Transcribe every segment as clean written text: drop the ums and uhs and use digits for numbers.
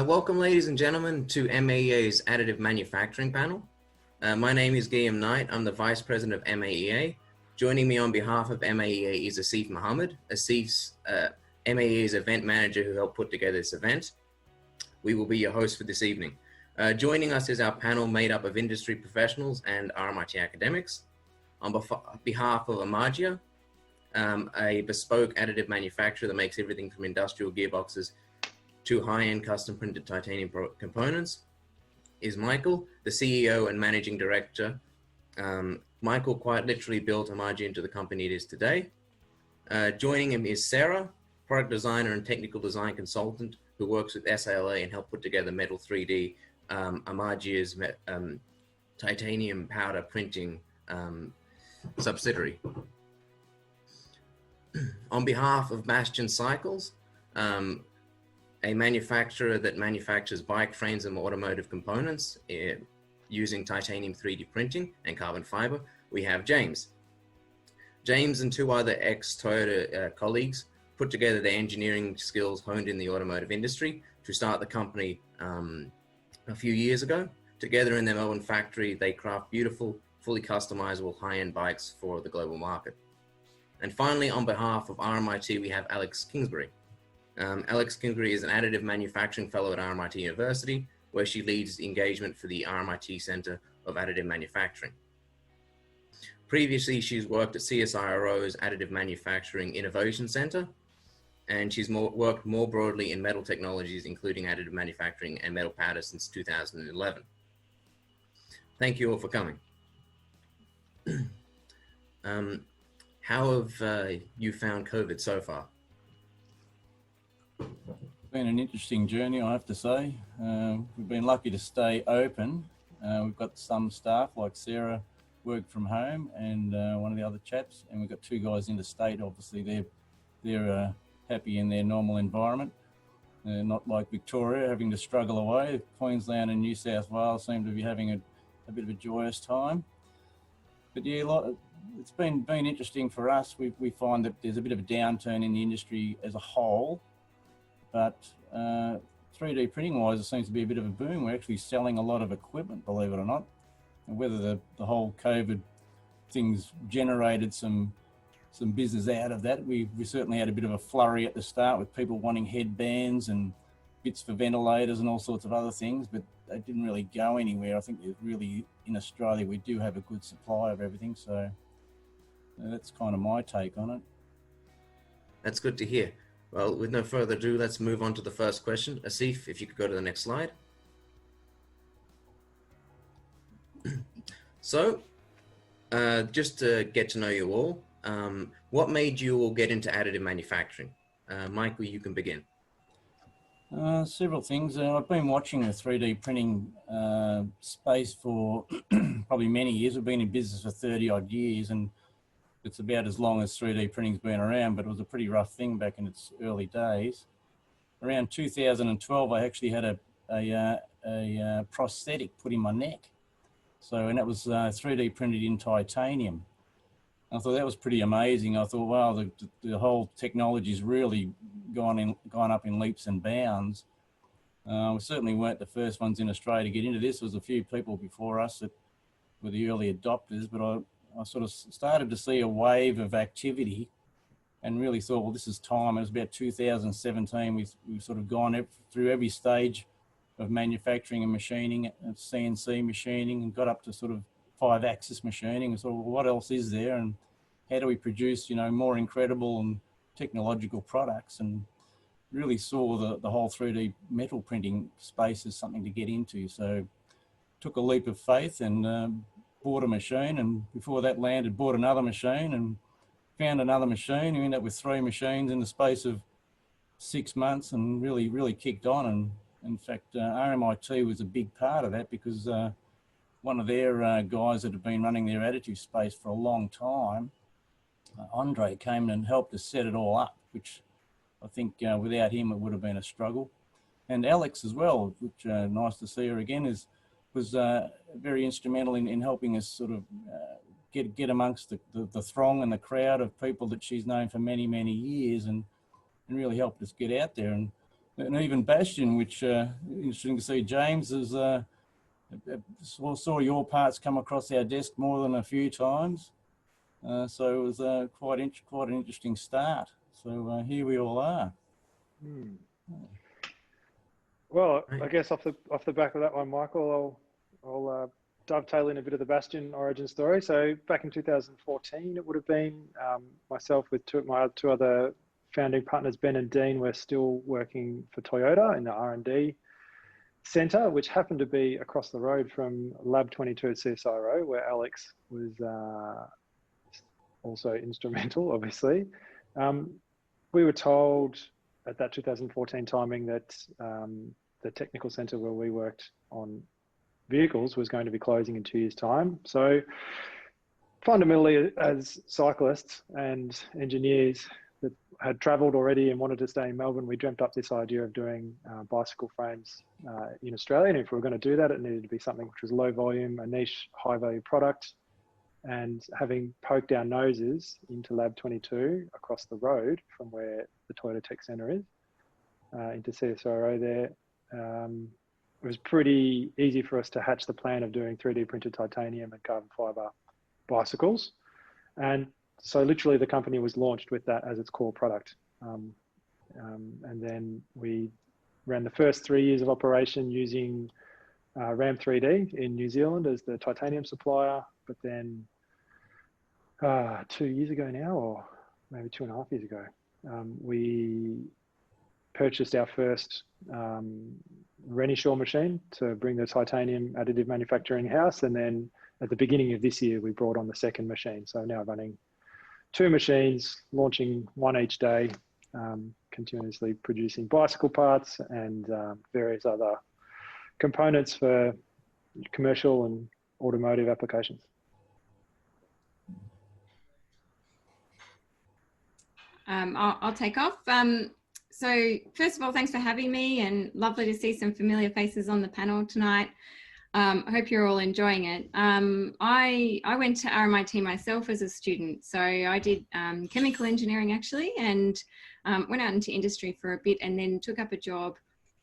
Welcome, ladies and gentlemen, to MAEA's Additive Manufacturing panel. My name is Guillaume Knight. I'm the Vice President of MAEA. Joining me on behalf of MAEA is Asif Mohammed. Asif's MAEA's event manager who helped put together this event. We will be your host for this evening. Joining us is our panel made up of industry professionals and RMIT academics. On behalf of Amiga, a bespoke additive manufacturer that makes everything from industrial gearboxes to high-end custom printed titanium components, is Michael, the CEO and Managing Director. Michael quite literally built Amiga into the company it is today. Joining him is Sarah, product designer and technical design consultant who works with SLA and helped put together Metal 3D, Amiga's titanium powder printing subsidiary. On behalf of Bastion Cycles, a manufacturer that manufactures bike frames and automotive components using titanium 3D printing and carbon fiber, we have James. James and two other ex-Toyota colleagues put together their engineering skills honed in the automotive industry to start the company a few years ago. Together in their own factory, they craft beautiful, fully customizable high-end bikes for the global market. And finally, on behalf of RMIT, we have Alex Kingsbury. Alex Kingsbury is an additive manufacturing fellow at RMIT University, where she leads the engagement for the RMIT Center of Additive Manufacturing. Previously, she's worked at CSIRO's Additive Manufacturing Innovation Center, and she's worked more broadly in metal technologies, including additive manufacturing and metal powder since 2011. Thank you all for coming. How have you found COVID so far? It's been an interesting journey, I have to say. We've been lucky to stay open. We've got some staff like Sarah work from home and one of the other chaps, and we've got two guys interstate. Obviously they're happy in their normal environment. Not like Victoria having to struggle away. Queensland and New South Wales seem to be having a bit of a joyous time. But yeah, it's been interesting for us. We find that there's a bit of a downturn in the industry as a whole. But 3D printing wise, it seems to be a bit of a boom. We're actually selling a lot of equipment, believe it or not. And whether the whole COVID things generated some business out of that, we certainly had a bit of a flurry at the start with people wanting headbands and bits for ventilators and all sorts of other things, but they didn't really go anywhere. I think really in Australia, we do have a good supply of everything. So that's kind of my take on it. That's good to hear. Well, with no further ado, let's move on to the first question. Asif, if you could go to the next slide. So, just to get to know you all, what made you all get into additive manufacturing? Michael, you can begin. Several things. I've been watching the 3D printing space for probably many years. We've been in business for 30 odd years, and it's about as long as 3D printing's been around, but it was a pretty rough thing back in its early days. Around 2012, I actually had a prosthetic put in my neck. And that was 3D printed in titanium. I thought that was pretty amazing. I thought, wow, the whole technology's really gone up in leaps and bounds. We certainly weren't the first ones in Australia to get into this. There was a few people before us that were the early adopters, but I sort of started to see a wave of activity and really thought, well, this is time. It was about 2017. We've sort of gone through every stage of manufacturing and machining, CNC machining, and got up to sort of 5-axis machining. And sort of, well, what else is there? And how do we produce, more incredible and technological products? And really saw the whole 3D metal printing space as something to get into. So took a leap of faith and bought a machine, and before that landed, bought another machine and found another machine. We ended up with 3 machines in the space of 6 months and really kicked on. And in fact, RMIT was a big part of that because one of their guys that had been running their additive space for a long time, Andre, came and helped us set it all up, which I think without him, it would have been a struggle. And Alex as well, which nice to see her again, was very instrumental in helping us sort of get amongst the throng and the crowd of people that she's known for many years, and really helped us get out there. And And even Bastion, which interesting to see. James is saw your parts come across our desk more than a few times, so it was quite an interesting start. So here we all are. Hmm. Well, I guess off the back of that one, Michael, I'll dovetail in a bit of the Bastion origin story. So back in 2014, it would have been myself with my two other founding partners, Ben and Dean, were still working for Toyota in the R&D center, which happened to be across the road from Lab 22 at CSIRO, where Alex was also instrumental, obviously. We were told at that 2014 timing that the technical center where we worked on vehicles was going to be closing in 2 years' time. So fundamentally, as cyclists and engineers that had traveled already and wanted to stay in Melbourne, we dreamt up this idea of doing bicycle frames in Australia. And if we were going to do that, it needed to be something which was low volume, a niche, high value product. And having poked our noses into Lab 22 across the road from where the Toyota Tech Centre is, into CSIRO there, it was pretty easy for us to hatch the plan of doing 3D printed titanium and carbon fiber bicycles. And so literally the company was launched with that as its core product. And then we ran the first 3 years of operation using RAM 3D in New Zealand as the titanium supplier, but then 2 years ago now, or maybe 2.5 years ago, we purchased our first Renishaw machine to bring the titanium additive manufacturing house. And then at the beginning of this year, we brought on the second machine. So now running 2 machines, launching one each day, continuously producing bicycle parts and various other components for commercial and automotive applications. I'll take off. So first of all, thanks for having me, and lovely to see some familiar faces on the panel tonight. I hope you're all enjoying it. I went to RMIT myself as a student. So I did chemical engineering actually, and went out into industry for a bit and then took up a job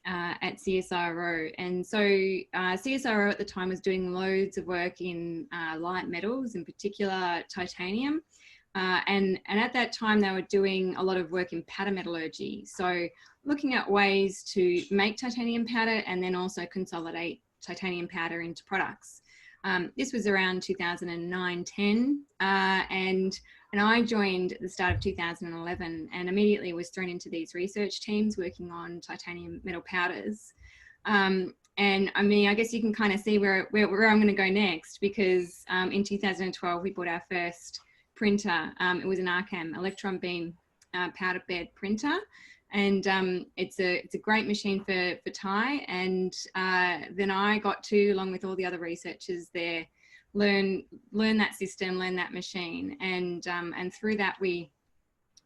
at CSIRO. And so CSIRO at the time was doing loads of work in light metals, in particular titanium. And at that time, they were doing a lot of work in powder metallurgy. So looking at ways to make titanium powder and then also consolidate titanium powder into products. This was around 2009-10, and I joined at the start of 2011 and immediately was thrown into these research teams working on titanium metal powders. And I mean, I guess you can kind of see where I'm going to go next, because in 2012, we bought our first printer. It was an RCAM, electron beam powder bed printer. And it's a great machine for Thai. And then I got to, along with all the other researchers there, learn that system, learn that machine. And through that, we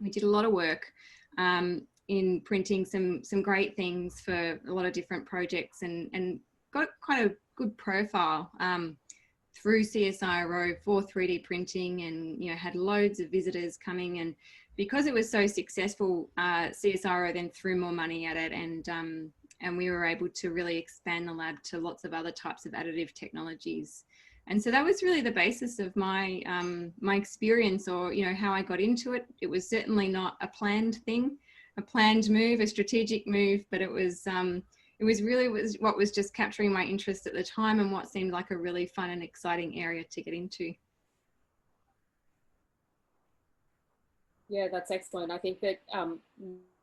did a lot of work in printing some great things for a lot of different projects, and got quite a good profile through CSIRO for 3D printing, and had loads of visitors coming. And because it was so successful, CSIRO then threw more money at it, and we were able to really expand the lab to lots of other types of additive technologies. And so that was really the basis of my my experience, or how I got into it. It was certainly not a planned thing, a planned move, a strategic move, but it was really what was just capturing my interest at the time, and what seemed like a really fun and exciting area to get into. Yeah, that's excellent. I think that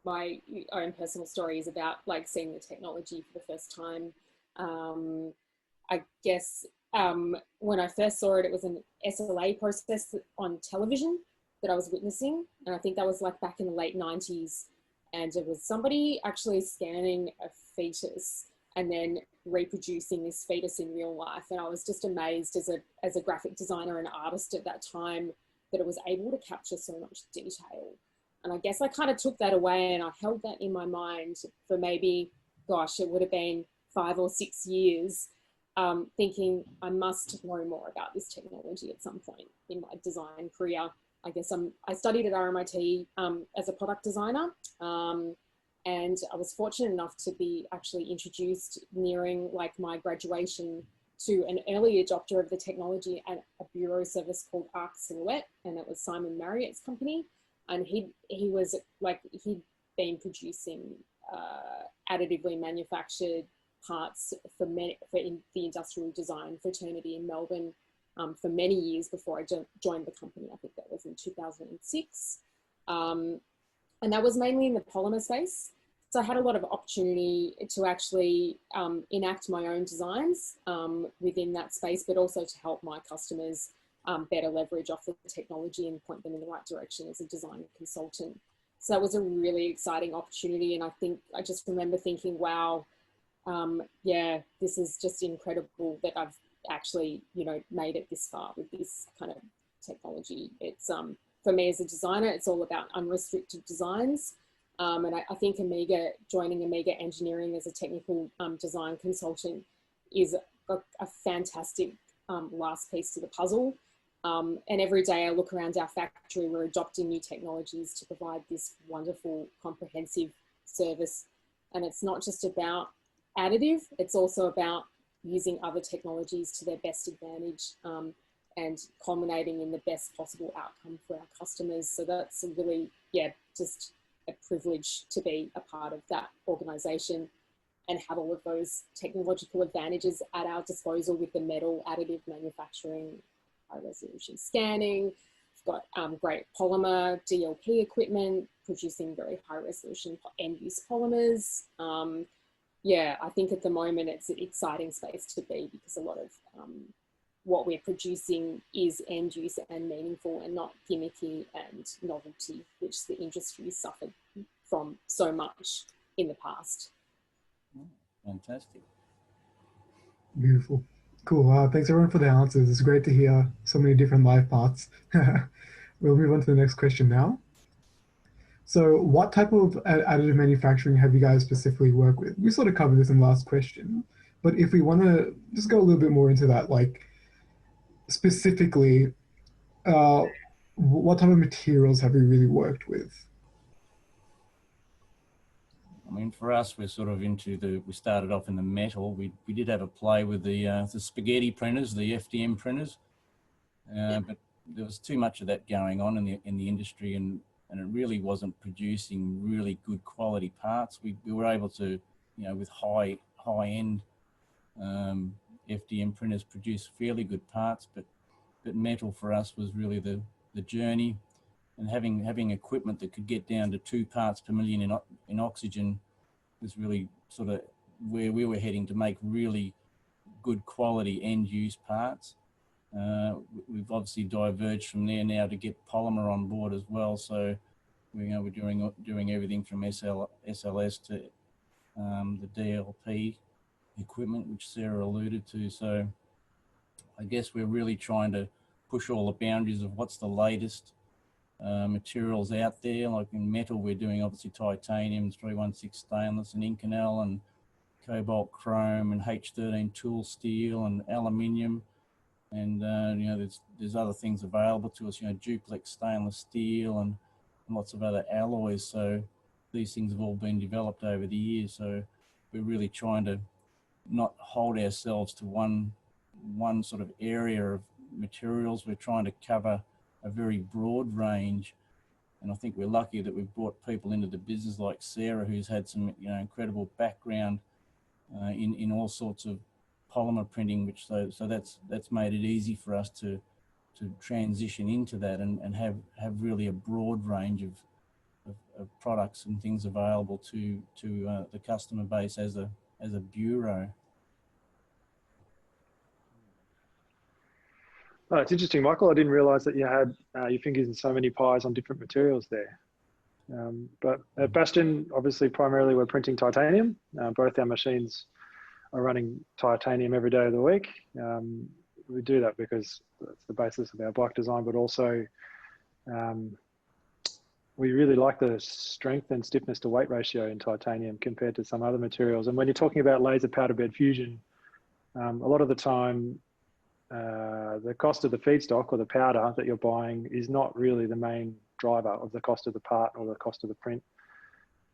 my own personal story is about like seeing the technology for the first time. I guess when I first saw it, it was an SLA process on television that I was witnessing. And I think that was like back in the late 90s. And it was somebody actually scanning a fetus and then reproducing this fetus in real life. And I was just amazed as a graphic designer and artist at that time that it was able to capture so much detail. And I guess I kind of took that away and I held that in my mind for maybe, gosh, it would have been 5 or 6 years, thinking I must learn more about this technology at some point in my design career. I guess I studied at RMIT as a product designer, and And I was fortunate enough to be actually introduced nearing like my graduation to an early adopter of the technology at a bureau service called Arc Silhouette, and it was Simon Marriott's company. And he'd been producing additively manufactured parts for the industrial design fraternity in Melbourne for many years before I joined the company. I think that was in 2006. And that was mainly in the polymer space. So I had a lot of opportunity to actually enact my own designs within that space, but also to help my customers better leverage off the technology and point them in the right direction as a design consultant. So that was a really exciting opportunity. And I think I just remember thinking, wow, yeah, this is just incredible that I've actually, you know, made it this far with this kind of technology. It's for me as a designer, it's all about unrestricted designs. And I think joining Amiga Engineering as a technical design consultant is a fantastic last piece to the puzzle. And every day I look around our factory, we're adopting new technologies to provide this wonderful, comprehensive service. And it's not just about additive, it's also about using other technologies to their best advantage and culminating in the best possible outcome for our customers. So that's a really, yeah, just a privilege to be a part of that organisation and have all of those technological advantages at our disposal with the metal additive manufacturing, high resolution scanning. We've got great polymer DLP equipment, producing very high resolution end use polymers. Yeah, I think at the moment it's an exciting space to be because a lot of what we're producing is end use and meaningful and not gimmicky and novelty, which the industry suffered from so much in the past. Fantastic. Beautiful. Cool. Thanks everyone for the answers. It's great to hear so many different life paths. We'll move on to the next question now. So what type of additive manufacturing have you guys specifically worked with? We sort of covered this in the last question, but if we want to just go a little bit more into that, like specifically, what type of materials have you really worked with? I mean, for us, we're sort of we started off in the metal. We did have a play with the spaghetti printers, the FDM printers, but there was too much of that going on in the industry, and it really wasn't producing really good quality parts. We were able to, you know, with high end FDM printers produce fairly good parts, but metal for us was really the journey. And having equipment that could get down to 2 parts per million in oxygen was really sort of where we were heading to make really good quality end-use parts. We've obviously diverged from there now to get polymer on board as well. So we're doing everything from SLS to the DLP equipment, which Sarah alluded to. So I guess we're really trying to push all the boundaries of what's the latest materials out there. Like in metal, we're doing obviously titanium, 316 stainless and Inconel and cobalt chrome and H13 tool steel and aluminium. And you know, there's other things available to us, you know, duplex stainless steel and lots of other alloys. So these things have all been developed over the years. So we're really trying to not hold ourselves to one sort of area of materials. We're trying to cover a very broad range, and I think we're lucky that we've brought people into the business like Sarah, who's had some, you know, incredible background in all sorts of polymer printing, which so that's made it easy for us to transition into that and have really a broad range of products and things available to the customer base as a bureau. Oh, it's interesting, Michael. I didn't realise that you had your fingers in so many pies on different materials there. But at Bastion, obviously, primarily we're printing titanium. Both our machines are running titanium every day of the week. We do that because that's the basis of our bike design, but also we really like the strength and stiffness to weight ratio in titanium compared to some other materials. And when you're talking about laser powder bed fusion, a lot of the time, the cost of the feedstock or the powder that you're buying is not really the main driver of the cost of the part or the cost of the print.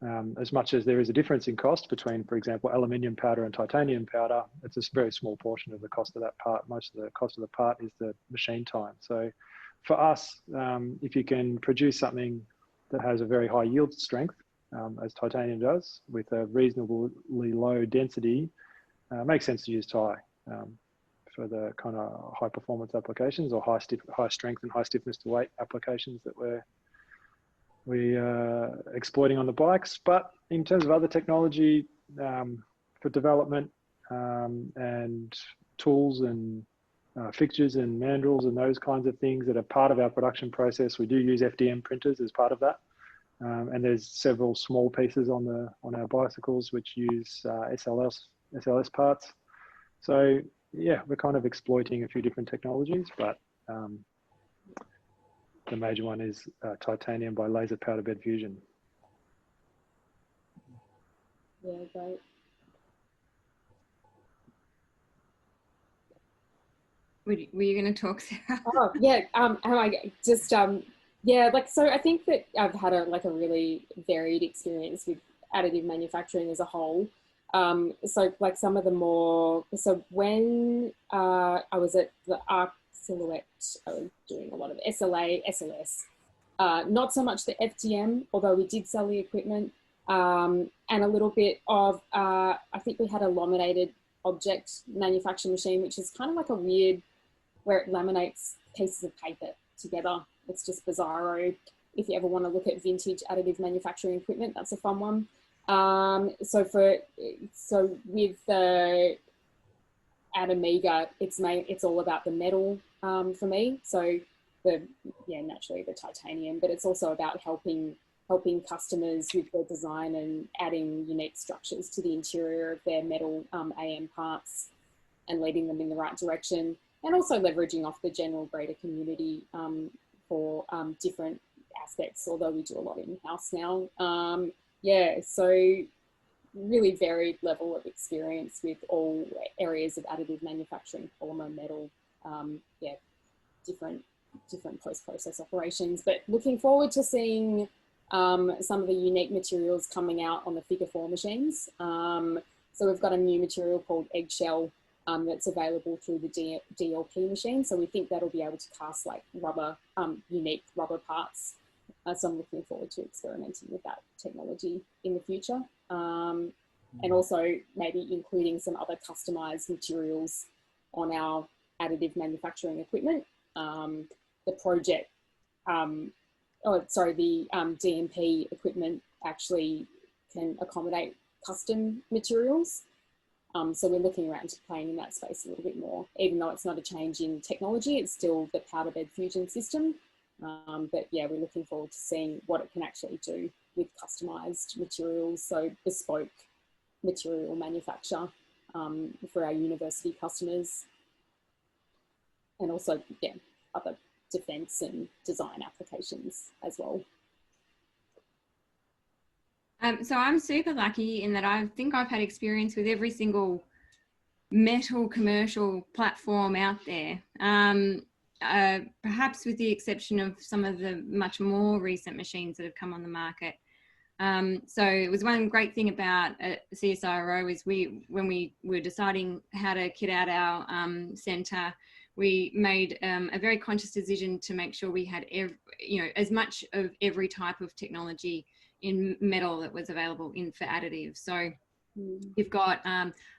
As much as there is a difference in cost between, for example, aluminium powder and titanium powder, it's a very small portion of the cost of that part. Most of the cost of the part is the machine time. So for us, if you can produce something that has a very high yield strength, as titanium does, with a reasonably low density, it makes sense to use Ti for the kind of high performance applications or high strength and high stiffness to weight applications that we're exploiting on the bikes. But in terms of other technology for development and tools and fixtures and mandrels and those kinds of things that are part of our production process, we do use FDM printers as part of that. And there's several small pieces on our bicycles which use SLS parts. So yeah, we're kind of exploiting a few different technologies, but the major one is titanium by laser powder bed fusion. Yeah, great. Were you going to talk, Sarah? Oh yeah, yeah, like, so I think that I've had a really varied experience with additive manufacturing as a whole. So like some of the more, so when I was at the Arc Silhouette, I was doing a lot of SLA, SLS, not so much the FDM, although we did sell the equipment, and a little bit of, I think we had a laminated object manufacture machine, which is kind of like a weird, where it laminates pieces of paper together. It's just bizarro. If you ever want to look at vintage additive manufacturing equipment, that's a fun one. So with at Amiga, it's all about the metal for me. So naturally the titanium, but it's also about helping customers with their design and adding unique structures to the interior of their metal AM parts and leading them in the right direction, and also leveraging off the general greater community for different aspects, although we do a lot in-house now. So really varied level of experience with all areas of additive manufacturing, polymer, metal, different post-process operations. But looking forward to seeing some of the unique materials coming out on the Figure 4 machines. So we've got a new material called eggshell that's available through the DLP machine. So we think that'll be able to cast like rubber, unique rubber parts. So I'm looking forward to experimenting with that technology in the future. And also maybe including some other customized materials on our additive manufacturing equipment. The project, the DMP equipment actually can accommodate custom materials. So we're looking around to playing in that space a little bit more. Even though it's not a change in technology, it's still the powder bed fusion system. But yeah, we're looking forward to seeing what it can actually do with customized materials. So bespoke material manufacture for our university customers. And also, other defense and design applications as well. So I'm super lucky in that I think I've had experience with every single metal commercial platform out there. Perhaps with the exception of some of the much more recent machines that have come on the market. So it was one great thing about CSIRO is when we were deciding how to kit out our centre, we made a very conscious decision to make sure we had as much of every type of technology in metal that was available for additive. So you've got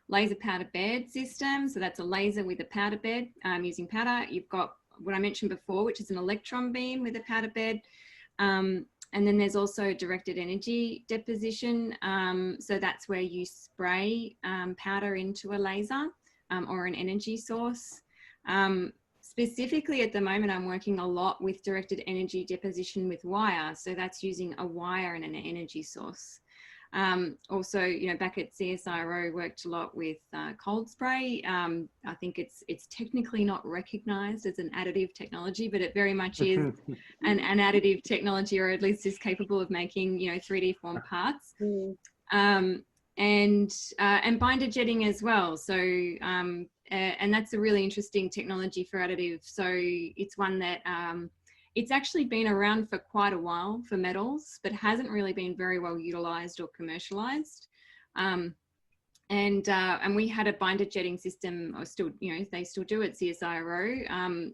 laser powder bed system. So that's a laser with a powder bed using powder. You've got what I mentioned before, which is an electron beam with a powder bed. And then there's also directed energy deposition. So that's where you spray powder into a laser or an energy source. Specifically at the moment, I'm working a lot with directed energy deposition with wire. So that's using a wire and an energy source. Also, back at CSIRO, worked a lot with cold spray. I think it's technically not recognized as an additive technology, but it very much is an additive technology, or at least is capable of making, 3D form parts. And binder jetting as well. So, and that's a really interesting technology for additive. So it's one that it's actually been around for quite a while for metals, but hasn't really been very well utilized or commercialized. And we had a binder jetting system, or still, they still do at CSIRO,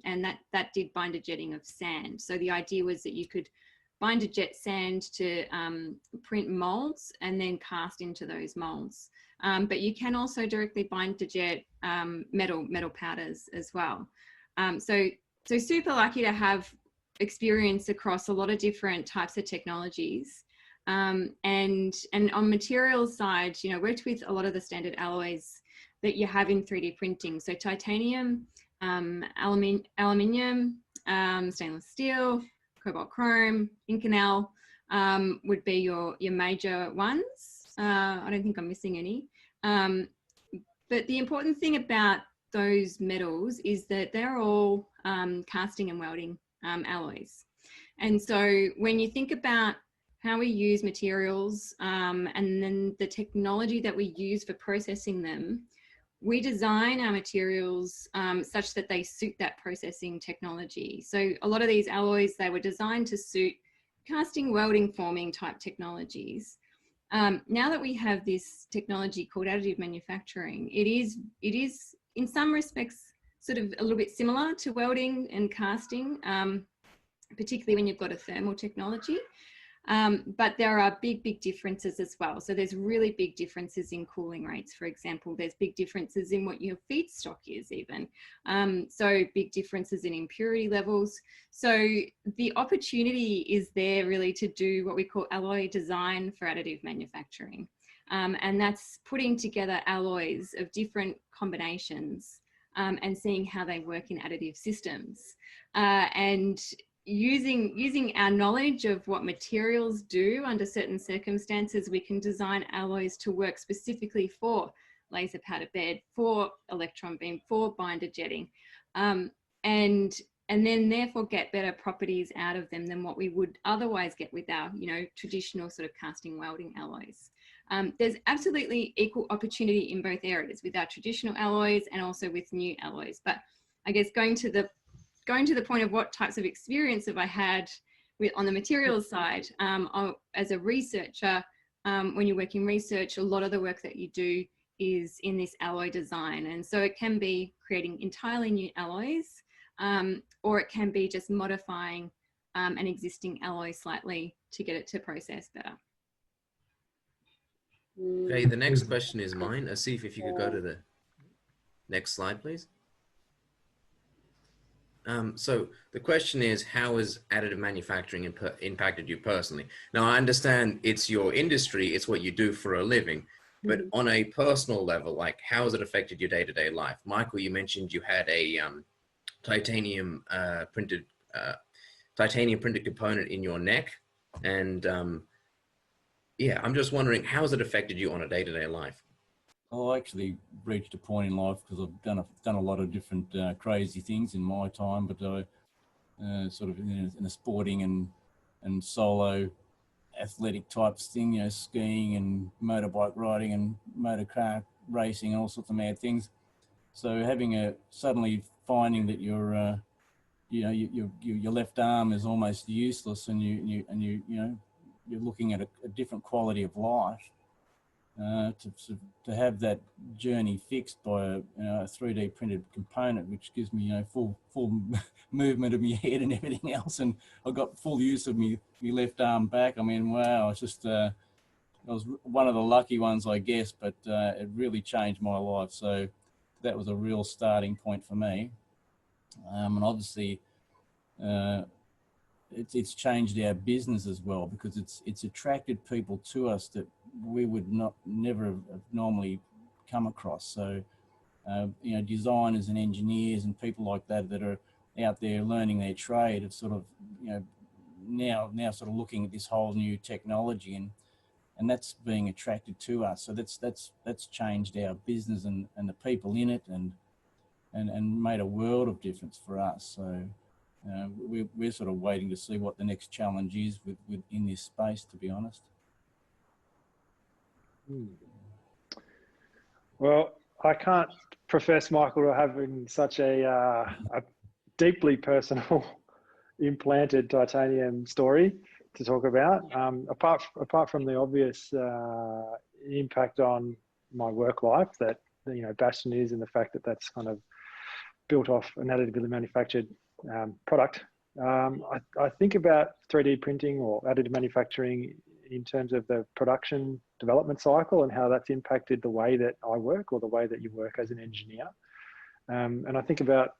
and that did binder jetting of sand. So the idea was that you could binder jet sand to print molds and then cast into those molds. But you can also directly binder jet metal powders as well. So super lucky to have experience across a lot of different types of technologies. And on materials side, worked with a lot of the standard alloys that you have in 3D printing. So titanium, aluminium, stainless steel, cobalt chrome, Inconel would be your major ones. I don't think I'm missing any. But the important thing about those metals is that they're all casting and welding alloys. And so when you think about how we use materials and then the technology that we use for processing them, we design our materials such that they suit that processing technology. So a lot of these alloys, they were designed to suit casting, welding, forming type technologies. Now that we have this technology called additive manufacturing, it is in some respects sort of a little bit similar to welding and casting, particularly when you've got a thermal technology. But there are big differences as well. So there's really big differences in cooling rates, for example. There's big differences in what your feedstock is even. So big differences in impurity levels. So the opportunity is there really to do what we call alloy design for additive manufacturing. And that's putting together alloys of different combinations and seeing how they work in additive systems. And using our knowledge of what materials do under certain circumstances, we can design alloys to work specifically for laser powder bed, for electron beam, for binder jetting, and then therefore get better properties out of them than what we would otherwise get with our traditional sort of casting welding alloys. There's absolutely equal opportunity in both areas with our traditional alloys and also with new alloys. But I guess going to the point of what types of experience have I had on the materials side, as a researcher, when you work in research, a lot of the work that you do is in this alloy design. And so it can be creating entirely new alloys, or it can be just modifying an existing alloy slightly to get it to process better. Okay, the next question is mine. Asif, if you could go to the next slide, please. So the question is, how has additive manufacturing impacted you personally? Now, I understand it's your industry, it's what you do for a living, but on a personal level, like how has it affected your day-to-day life? Michael, you mentioned you had a titanium printed component in your neck, and yeah, I'm just wondering, how has it affected you on a day-to-day life? I actually reached a point in life because I've done a lot of different crazy things in my time, but sort of in a sporting and solo athletic types thing, skiing and motorbike riding and motor car racing and all sorts of mad things. So suddenly finding that your left arm is almost useless, and you're looking at a different quality of life. To have that journey fixed by a 3D printed component, which gives me full movement of my head and everything else, and I got full use of my left arm back. I mean, wow! It's just I was one of the lucky ones, I guess, but it really changed my life. So that was a real starting point for me, and obviously it's changed our business as well, because it's attracted people to us that we would never have normally come across. So designers and engineers and people like that are out there learning their trade have sort of now sort of looking at this whole new technology, and that's being attracted to us. So that's changed our business and the people in it, and made a world of difference for us. So we're sort of waiting to see what the next challenge is in this space, to be honest. Well, I can't profess, Michael, to having such a deeply personal implanted titanium story to talk about. Apart from the obvious impact on my work life that Bastion is, and the fact that that's kind of built off an additively manufactured product. I think about 3D printing or additive manufacturing in terms of the production development cycle and how that's impacted the way that I work or the way that you work as an engineer. And I think about,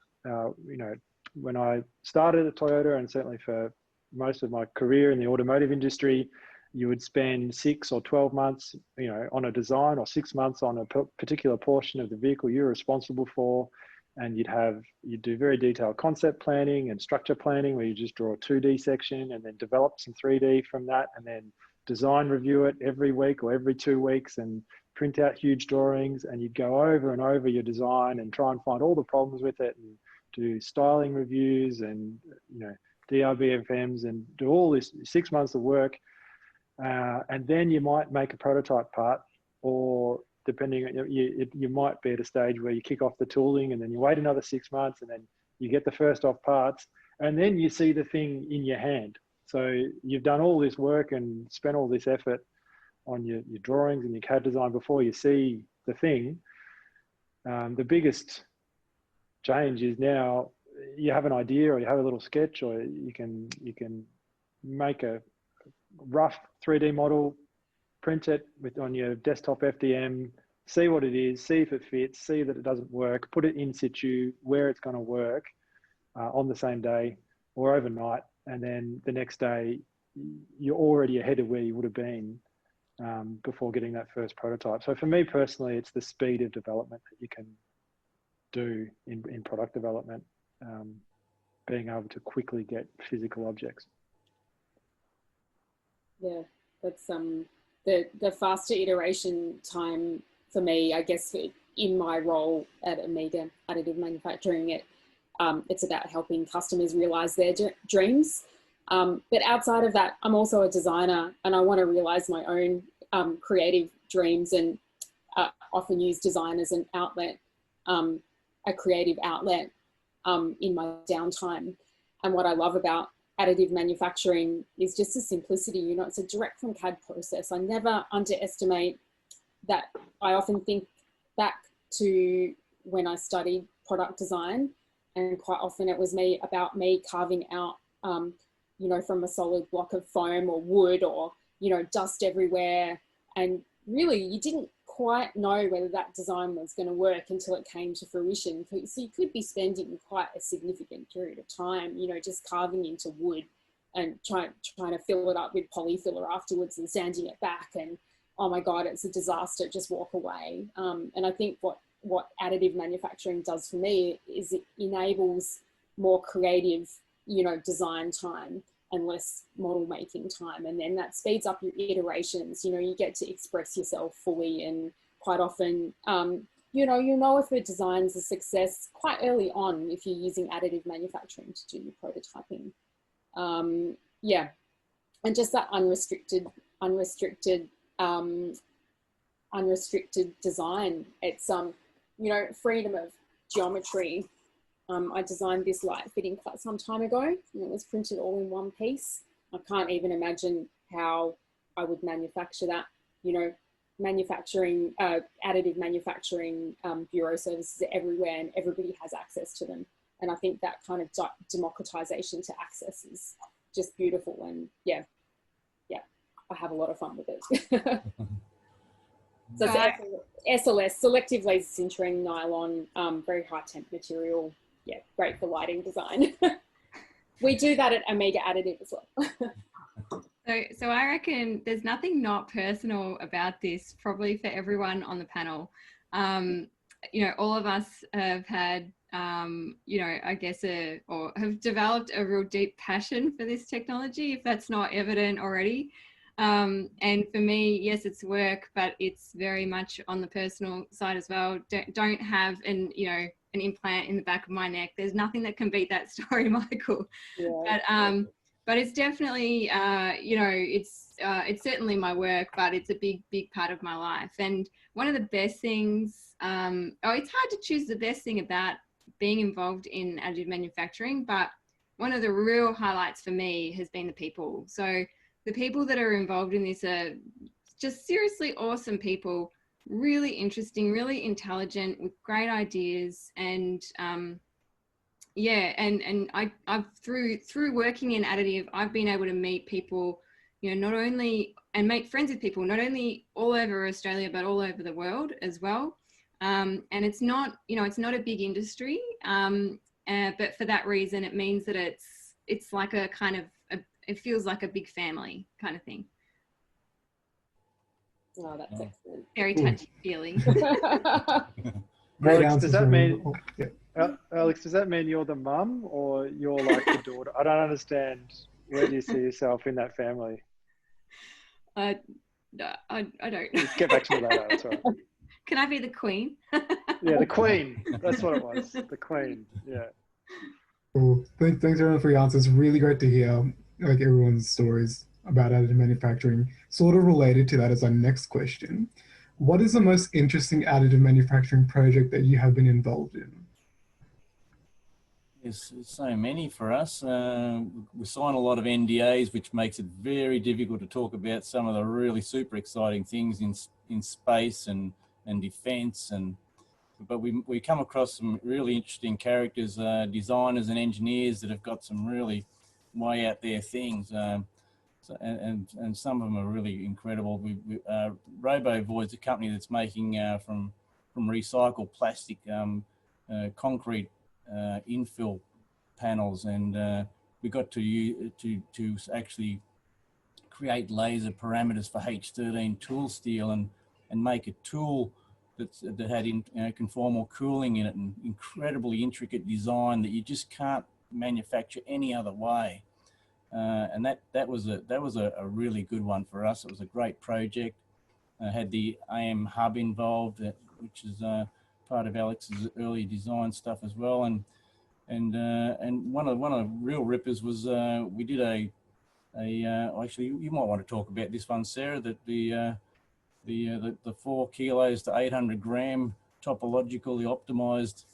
when I started at Toyota, and certainly for most of my career in the automotive industry, you would spend 6 or 12 months, on a design, or 6 months on a particular portion of the vehicle you're responsible for. And you'd do very detailed concept planning and structure planning, where you just draw a 2D section and then develop some 3D from that, and then design review it every week or every 2 weeks and print out huge drawings, and you'd go over and over your design and try and find all the problems with it and do styling reviews and, DRBFMs and do all this 6 months of work. And then you might make a prototype part, or depending, you might be at a stage where you kick off the tooling, and then you wait another 6 months, and then you get the first off parts, and then you see the thing in your hand. So you've done all this work and spent all this effort on your drawings and your CAD design before you see the thing. The biggest change is now you have an idea, or you have a little sketch, or you can make a rough 3D model, print it on your desktop FDM, see what it is, see if it fits, see that it doesn't work, put it in situ where it's going to work on the same day or overnight, and then the next day you're already ahead of where you would have been before getting that first prototype. So for me personally, it's the speed of development that you can do in product development, being able to quickly get physical objects. Yeah, that's the faster iteration time for me, I guess, in my role at Amiga Additive Manufacturing, it's about helping customers realize their dreams. But outside of that, I'm also a designer, and I want to realize my own creative dreams, and often use design as an outlet, a creative outlet in my downtime. And what I love about additive manufacturing is just the simplicity. It's a direct from CAD process. I never underestimate that. I often think back to when I studied product design, and quite often it was about me carving out, from a solid block of foam or wood, or, dust everywhere. And really you didn't quite know whether that design was going to work until it came to fruition. So you could be spending quite a significant period of time, just carving into wood and trying to fill it up with polyfiller afterwards and sanding it back. And oh my God, it's a disaster, just walk away. And I think what additive manufacturing does for me is it enables more creative, design time and less model making time. And then that speeds up your iterations. You get to express yourself fully, and quite often, you know if a design's a success quite early on if you're using additive manufacturing to do your prototyping. Yeah, and just that unrestricted design. It's freedom of geometry. I designed this light fitting quite some time ago, and it was printed all in one piece. I can't even imagine how I would manufacture that. Additive manufacturing bureau services are everywhere, and everybody has access to them. And I think that kind of democratization to access is just beautiful. And yeah, I have a lot of fun with it. So it's SLS, selective laser sintering nylon, very high temp material. Yeah, great for lighting design. We do that at Amiga Additive as well. So I reckon there's nothing not personal about this, probably for everyone on the panel. All of us have had, I guess, or have developed a real deep passion for this technology, if that's not evident already. And for me, yes, it's work, but it's very much on the personal side as well. Don't have an implant in the back of my neck. There's nothing that can beat that story, Michael. Yeah. But it's definitely, it's certainly my work, but it's a big part of my life. And one of the best things, it's hard to choose the best thing about being involved in additive manufacturing, but one of the real highlights for me has been the people. So the people that are involved in this are just seriously awesome people, really interesting, really intelligent, with great ideas. And yeah, and I've through working in additive, I've been able to meet people, you know, not only, and make friends with people, not only all over Australia, but all over the world as well. And it's not, you know, it's not a big industry, but for that reason, it means that it's like a kind of, it feels like a big family kind of thing. Oh, that's excellent. Very touchy-feely. Great Alex, answers does that from- mean oh, yeah. Alex, does that mean you're the mum or you're like the daughter? I don't understand. Where do you see yourself in that family? No, I don't. Get back to me later. That's all right. Can I be the queen? Yeah, the queen. That's what it was. The queen. Yeah. Cool. Thanks everyone for your answers. Really great to hear like everyone's stories about additive manufacturing. Sort of related to that is our next question. What is the most interesting additive manufacturing project that you have been involved in? There's so many for us. We sign a lot of NDAs, which makes it very difficult to talk about some of the really super exciting things in space and defense. But we come across some really interesting characters, designers and engineers that have got some really way out there things. And some of them are really incredible. RoboVoid's a company that's making from recycled plastic concrete infill panels, and we got to actually create laser parameters for H13 tool steel and make a tool that had conformal cooling in it, and incredibly intricate design that you just can't manufacture any other way. And that was a really good one for us. It was a great project. Had the AM hub involved, which is part of Alex's early design stuff as well. And one of the real rippers was we did actually you might want to talk about this one, Sarah. That the 4 kilos to 800 gram topologically optimized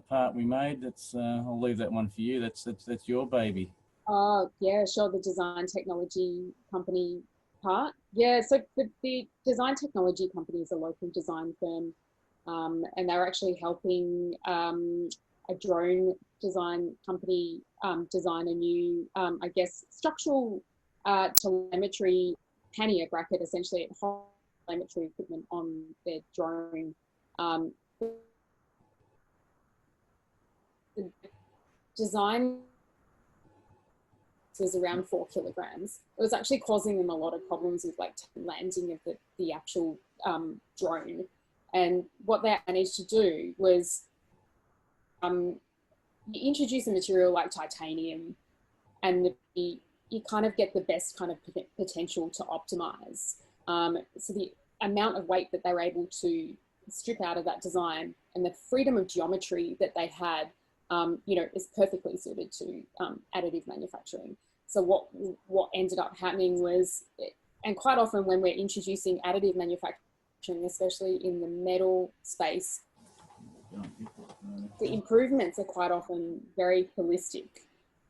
part we made. That's I'll leave that one for you. That's your baby. Oh, yeah, sure. The design technology company part. Yeah, so the design technology company is a local design firm, and they're actually helping a drone design company design a new, I guess, structural telemetry pannier bracket. Essentially, it holds telemetry equipment on their drone. The design was around 4 kilograms. It was actually causing them a lot of problems with like landing of the actual drone. And what they managed to do was you introduce a material like titanium, and you kind of get the best kind of potential to optimize. So the amount of weight that they were able to strip out of that design and the freedom of geometry that they had, you know, is perfectly suited to additive manufacturing. So what ended up happening was, and quite often when we're introducing additive manufacturing, especially in the metal space, the improvements are quite often very holistic.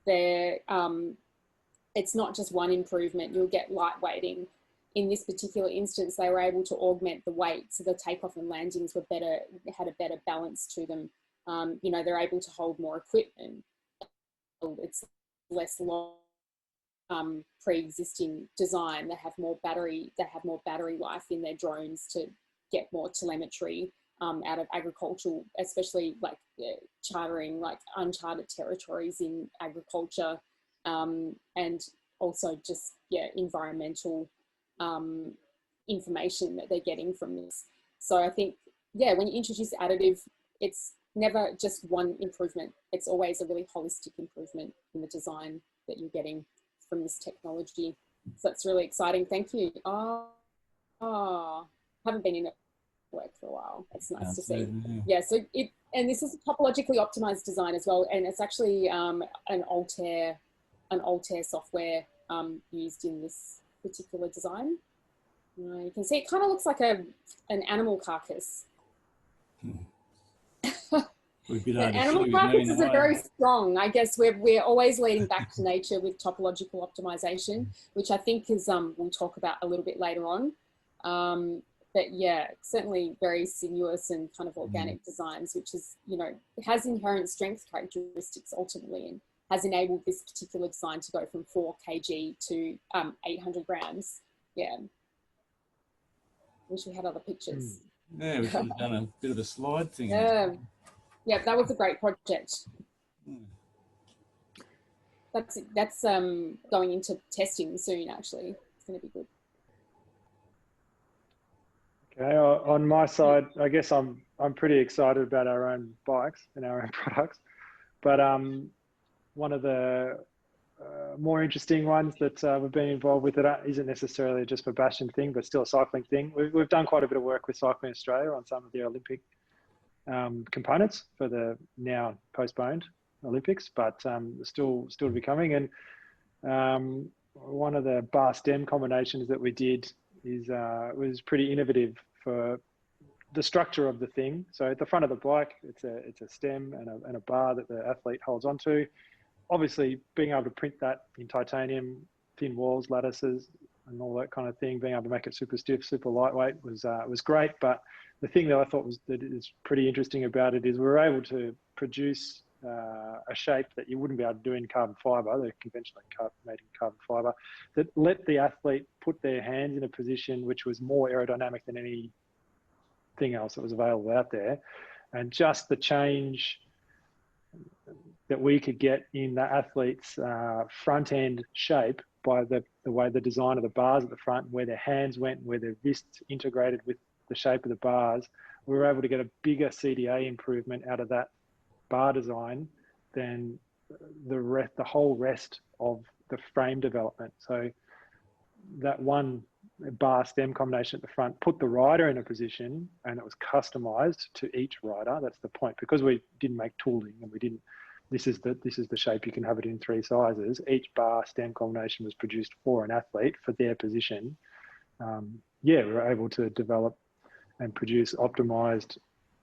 They're, it's not just one improvement. You'll get lightweighting. In this particular instance, they were able to augment the weight, so the takeoff and landings were better, had a better balance to them. You know, they're able to hold more equipment. It's less long pre-existing design. They have more battery life in their drones to get more telemetry out of agricultural, especially like chartering like uncharted territories in agriculture, and also just environmental information that they're getting from this. So I think, when you introduce additive, it's never just one improvement. It's always a really holistic improvement in the design that you're getting from this technology. So that's really exciting. Thank you. Haven't been in work for a while. It's nice to see. Yeah, so and this is a topologically optimized design as well, and it's actually an Altair software used in this particular design. You can see it kind of looks like an animal carcass. But animal carcasses are very strong. I guess we're always leading back to nature with topological optimization, which I think is we'll talk about a little bit later on. But yeah, certainly very sinuous and kind of organic designs, which is, you know, has inherent strength characteristics ultimately, and has enabled this particular design to go from 4 kg to 800 grams. Yeah. Wish we had other pictures. Yeah, we should have done a bit of a slide thing. Yeah, that was a great project. That's going into testing soon, actually. It's going to be good. Okay, on my side, I guess I'm pretty excited about our own bikes and our own products, but one of the more interesting ones that we've been involved with that isn't necessarily just for Bastion thing, but still a cycling thing. We've done quite a bit of work with Cycling Australia on some of the Olympic components for the now postponed Olympics, but still to be coming. And one of the bar stem combinations that we did was pretty innovative for the structure of the thing. So at the front of the bike, it's a stem and a bar that the athlete holds onto. Obviously, being able to print that in titanium, thin walls, lattices, and all that kind of thing, being able to make it super stiff, super lightweight was great. But the thing that I thought is pretty interesting about it is we were able to produce a shape that you wouldn't be able to do in carbon fiber, the conventionally made in carbon fiber, that let the athlete put their hands in a position which was more aerodynamic than anything else that was available out there. And just the change that we could get in the athlete's front end shape by the way the design of the bars at the front, where their hands went, where their wrists integrated with the shape of the bars, we were able to get a bigger CDA improvement out of that bar design than the whole rest of the frame development. So that one bar stem combination at the front put the rider in a position, and it was customized to each rider. That's the point, because we didn't make tooling and we didn't, this is the shape, you can have it in 3 sizes. Each bar stem combination was produced for an athlete for their position. Yeah, we were able to develop and produce optimized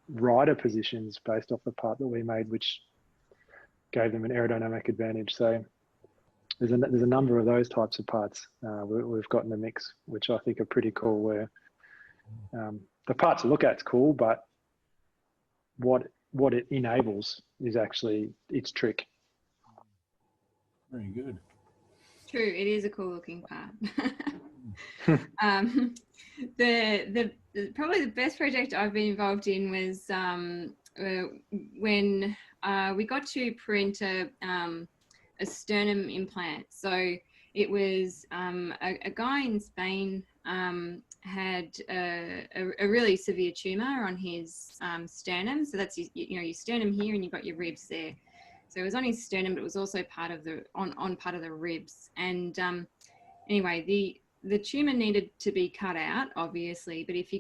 rider positions based off the part that we made, which gave them an aerodynamic advantage. So there's a number of those types of parts we've got in the mix, which I think are pretty cool, where the part to look at is cool, but what it enables is actually its trick. Very good. True, it is a cool looking part. Probably the best project I've been involved in was when we got to print a sternum implant. So it was a guy in Spain had a really severe tumor on his sternum. So that's your sternum here, and you've got your ribs there. So it was on his sternum, but it was also part of the on part of the ribs. And anyway, the tumor needed to be cut out, obviously. But if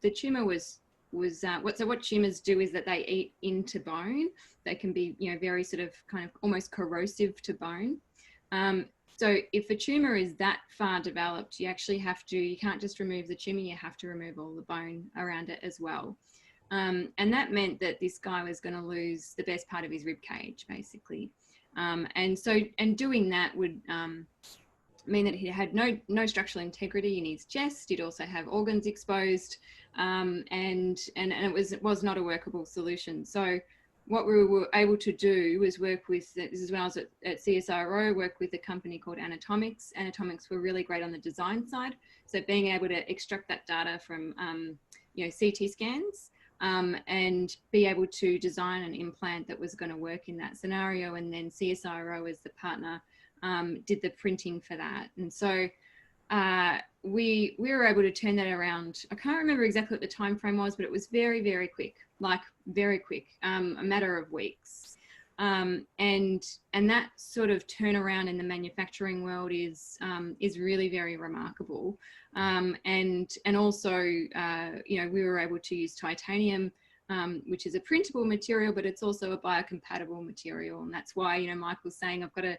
the tumor was what tumors do is that they eat into bone. They can be very sort of kind of almost corrosive to bone. So if a tumor is that far developed, you can't just remove the tumor, you have to remove all the bone around it as well. And that meant that this guy was going to lose the best part of his rib cage, basically. And doing that would mean that he had no structural integrity in his chest. He'd also have organs exposed, and it was not a workable solution. So what we were able to do was work with, this is when I was at CSIRO, work with a company called Anatomics. Anatomics were really great on the design side. So being able to extract that data from CT scans, and be able to design an implant that was going to work in that scenario. And then CSIRO as the partner did the printing for that. And so we were able to turn that around. I can't remember exactly what the time frame was, but it was very, very quick, a matter of weeks. And that sort of turnaround in the manufacturing world is really very remarkable. And also, we were able to use titanium, which is a printable material, but it's also a biocompatible material. And that's why, Michael's saying I've got an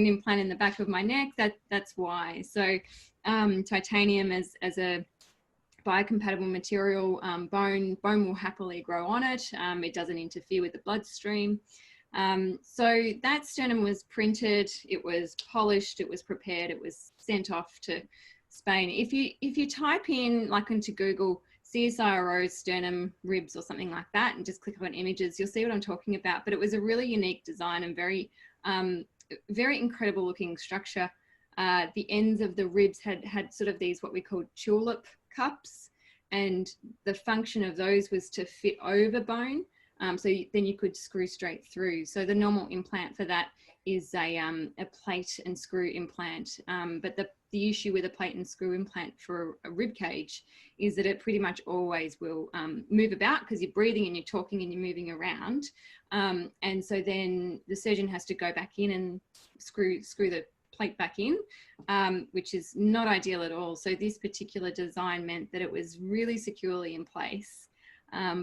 implant in the back of my neck. That's why. So titanium as a biocompatible material, bone will happily grow on it. It doesn't interfere with the bloodstream. So that sternum was printed, it was polished, it was prepared, it was sent off to Spain. If you type in, like, into Google, CSIRO sternum ribs or something like that, and just click on images, you'll see what I'm talking about. But it was a really unique design and very incredible looking structure. The ends of the ribs had sort of these, what we call tulip cups, and the function of those was to fit over bone. So then you could screw straight through. So the normal implant for that is a plate and screw implant. But the issue with a plate and screw implant for a rib cage is that it pretty much always will move about, because you're breathing and you're talking and you're moving around. And so then the surgeon has to go back in and screw the plate back in, which is not ideal at all. So this particular design meant that it was really securely in place,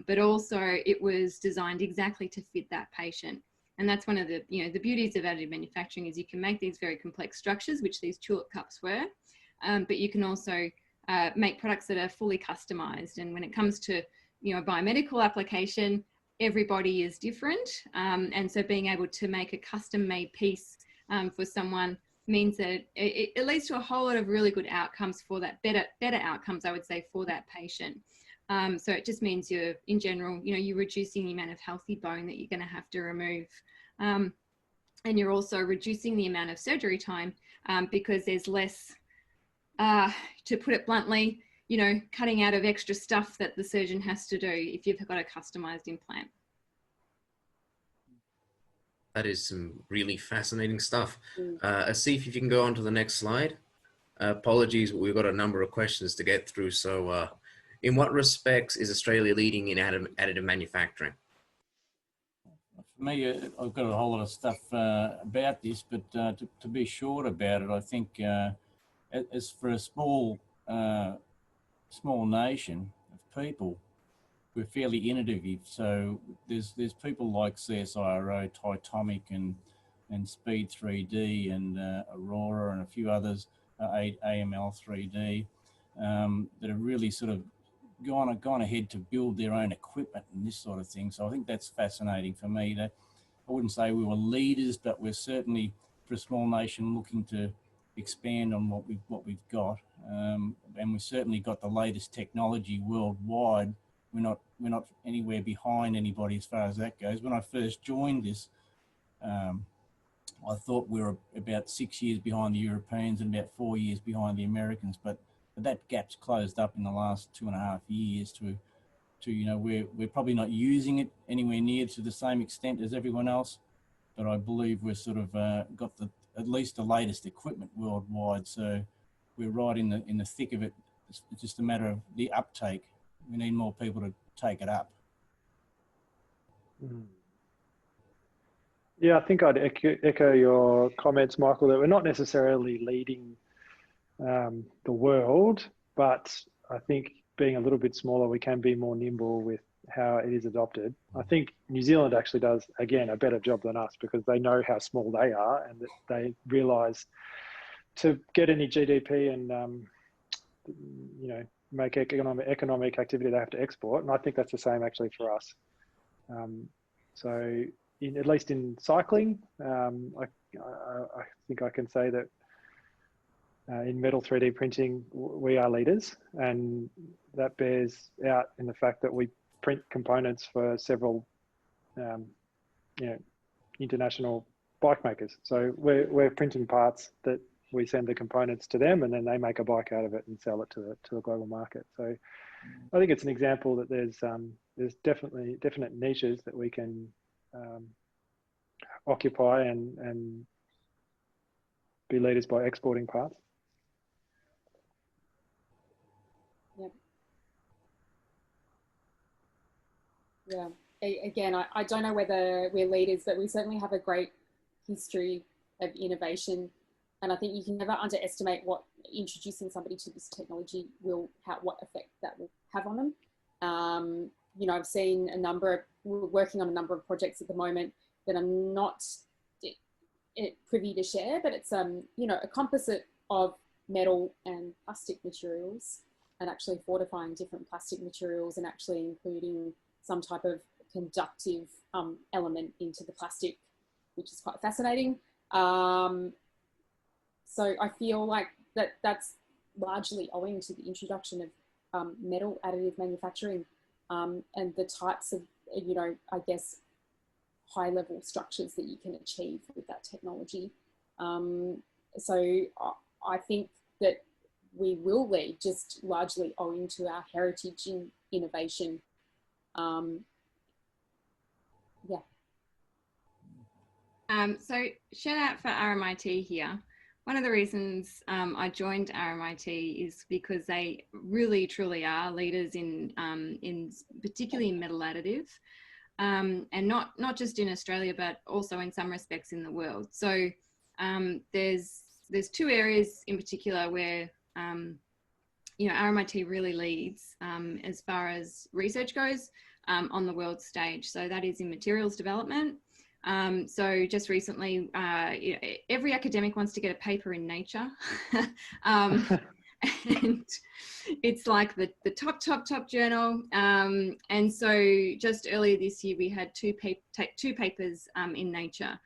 but also it was designed exactly to fit that patient. And that's one of the, the beauties of additive manufacturing, is you can make these very complex structures, which these tulip cups were, but you can also make products that are fully customized. And when it comes to, a biomedical application, everybody is different. And so being able to make a custom made piece for someone means that it leads to a whole lot of really good outcomes for that, better outcomes, I would say, for that patient. So it just means you're, in general, you're reducing the amount of healthy bone that you're going to have to remove. And you're also reducing the amount of surgery time, because there's less, to put it bluntly, cutting out of extra stuff that the surgeon has to do if you've got a customized implant. That is some really fascinating stuff. Asif, if you can go on to the next slide. Apologies, we've got a number of questions to get through. So in what respects is Australia leading in additive manufacturing? For me, I've got a whole lot of stuff about this, but to be short about it, I think as for a small nation of people, we're fairly innovative. So there's people like CSIRO, Titomic, and Speed 3D, and Aurora, and a few others, AML 3D, that have really sort of gone ahead to build their own equipment and this sort of thing. So I think that's fascinating for me. That I wouldn't say we were leaders, but we're certainly, for a small nation, looking to expand on what we've got, and we've certainly got the latest technology worldwide. We're not anywhere behind anybody as far as that goes. When I first joined this, I thought we were about 6 years behind the Europeans and about 4 years behind the Americans, but that gap's closed up in the last 2.5 years to we're probably not using it anywhere near to the same extent as everyone else, but I believe we're sort of got at least the latest equipment worldwide. So we're right in the thick of it. It's just a matter of the uptake. We need more people to take it up. Yeah, I think I'd echo your comments, Michael, that we're not necessarily leading the world, but I think being a little bit smaller, we can be more nimble with how it is adopted. I think New Zealand actually does, again, a better job than us, because they know how small they are, and that they realise to get any GDP and make economic activity, they have to export. And I think that's the same actually for us. So at least in cycling, I think I can say that in metal 3D printing, we are leaders, and that bears out in the fact that we print components for several international bike makers. So we're printing parts that we send the components to them, and then they make a bike out of it and sell it to the global market. So I think it's an example that there's definite niches that we can occupy and be leaders by exporting parts. Yep. Yeah. Again, I don't know whether we're leaders, but we certainly have a great history of innovation. And I think you can never underestimate what introducing somebody to this technology what effect that will have on them. I've seen we're working on a number of projects at the moment that I'm not privy to share, but it's, a composite of metal and plastic materials and actually fortifying different plastic materials and actually including some type of conductive element into the plastic, which is quite fascinating. So I feel like that's largely owing to the introduction of metal additive manufacturing and the types of, you know, I guess, high level structures that you can achieve with that technology. So I think that we will lead just largely owing to our heritage in innovation. Yeah. So shout out for RMIT here. One of the reasons I joined RMIT is because they really truly are leaders in particularly in metal additive, and not just in Australia, but also in some respects in the world. So there's two areas in particular where you know, RMIT really leads as far as research goes on the world stage. So that is in materials development. So just recently, you know, every academic wants to get a paper in Nature. And it's like the top journal. And so just earlier this year, we had two papers in Nature,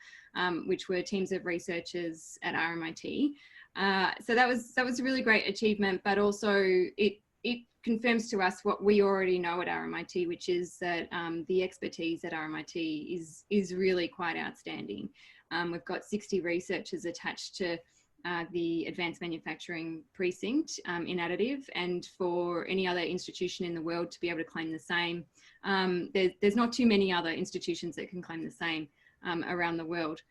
which were teams of researchers at RMIT. So that was a really great achievement, but also it confirms to us what we already know at RMIT, which is that the expertise at RMIT is really quite outstanding. We've got 60 researchers attached to the Advanced Manufacturing Precinct in additive, and for any other institution in the world to be able to claim the same, there's not too many other institutions that can claim the same around the world.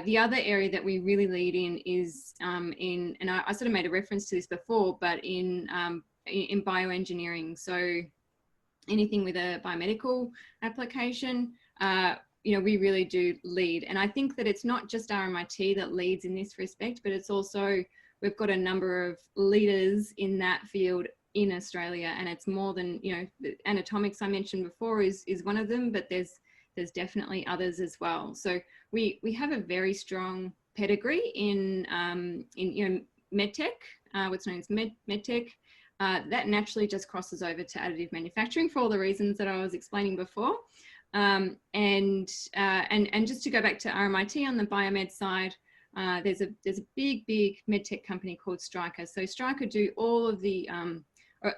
The other area that we really lead in is and I sort of made a reference to this before, but in bioengineering. So anything with a biomedical application, you know, we really do lead. And I think that it's not just RMIT that leads in this respect, but it's also, we've got a number of leaders in that field in Australia, and it's more than, you know, the anatomics I mentioned before is one of them, but there's definitely others as well. So we have a very strong pedigree in you know, medtech, what's known as medtech. That naturally just crosses over to additive manufacturing for all the reasons that I was explaining before. And just to go back to RMIT on the biomed side, there's a big medtech company called Stryker. So Stryker do all of the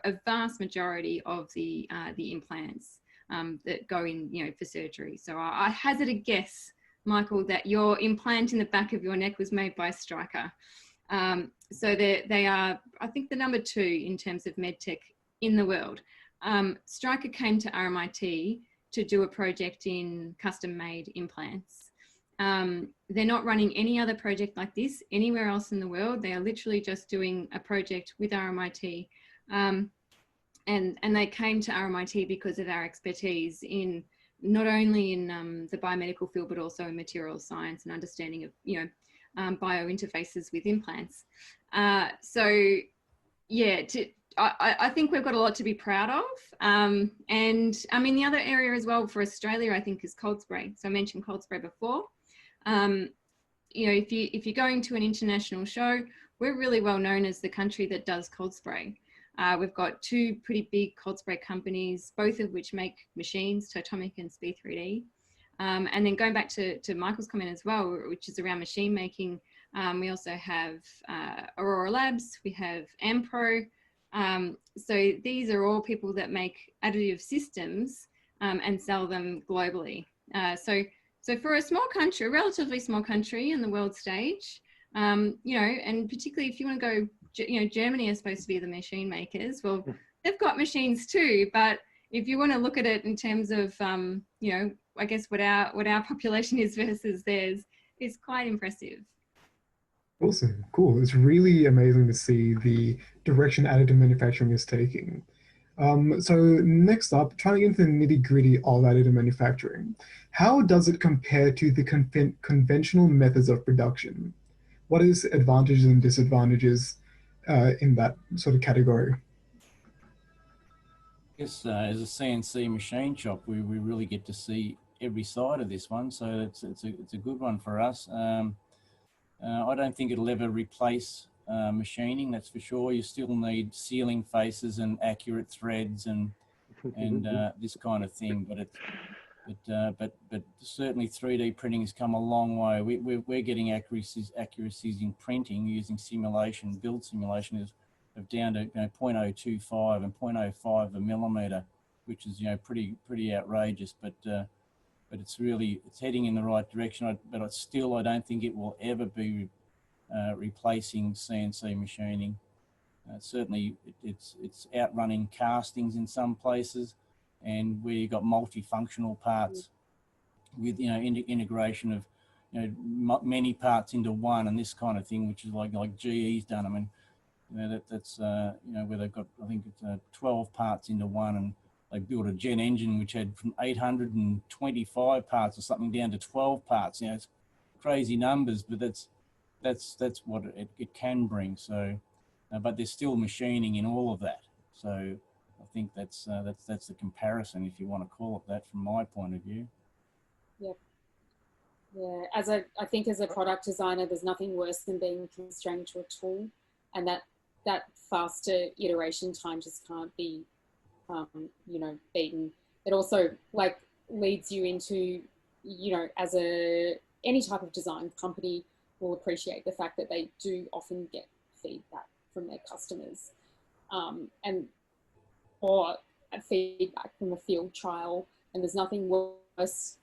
a vast majority of the implants that go in, you know, for surgery. So I hazard a guess, Michael, that your implant in the back of your neck was made by Stryker. So they are, I think, the number 2 in terms of medtech in the world. Stryker came to RMIT to do a project in custom-made implants. They're not running any other project like this anywhere else in the world. They are literally just doing a project with RMIT. And they came to RMIT because of our expertise in not only in the biomedical field, but also in materials science and understanding of, you know, biointerfaces with implants. So yeah, I think we've got a lot to be proud of. And I mean, the other area as well for Australia, I think, is cold spray. So I mentioned cold spray before. You know, if you're going to an international show, we're really well known as the country that does cold spray. We've got 2 pretty big cold spray companies, both of which make machines, Titomic and Speed 3D. And then going back to Michael's comment as well, which is around machine making, we also have Aurora Labs, we have Ampro. So these are all people that make additive systems and sell them globally. So for a small country, a relatively small country in the world stage, you know, and particularly if you want to go, you know, Germany is supposed to be the machine makers. Well, they've got machines too, but if you want to look at it in terms of, you know, I guess what our population is versus theirs is quite impressive. Awesome, cool. It's really amazing to see the direction additive manufacturing is taking. So next up, trying to get into the nitty-gritty of additive manufacturing. How does it compare to the conventional methods of production? What is advantages and disadvantages in that sort of category? Yes, as a CNC machine shop, we really get to see every side of this one, so it's a good one for us. I don't think it'll ever replace machining, that's for sure. You still need sealing faces and accurate threads and this kind of thing. But certainly 3D printing has come a long way. We're getting accuracies in printing using simulation, build simulation of down to 0.025 and 0.05 of a millimeter, which is pretty outrageous. But it's heading in the right direction. But I don't think it will ever be replacing CNC machining. Certainly, it's outrunning castings in some places, and where you've got multifunctional parts with integration of many parts into one and this kind of thing, which is like GE's done. I mean, that's where they've got, I think it's 12 parts into one, and they built a jet engine which had from 825 parts or something down to 12 parts. It's crazy numbers, but that's what it can bring. So, but there's still machining in all of that. So I think that's the comparison, if you want to call it that, from my point of view. Yep. Yeah. I think as a product designer, there's nothing worse than being constrained to a tool, and that faster iteration time just can't be, beaten. It also leads you into, as any type of design company will appreciate the fact that they do often get feedback from their customers, or feedback from a field trial, and there's nothing worse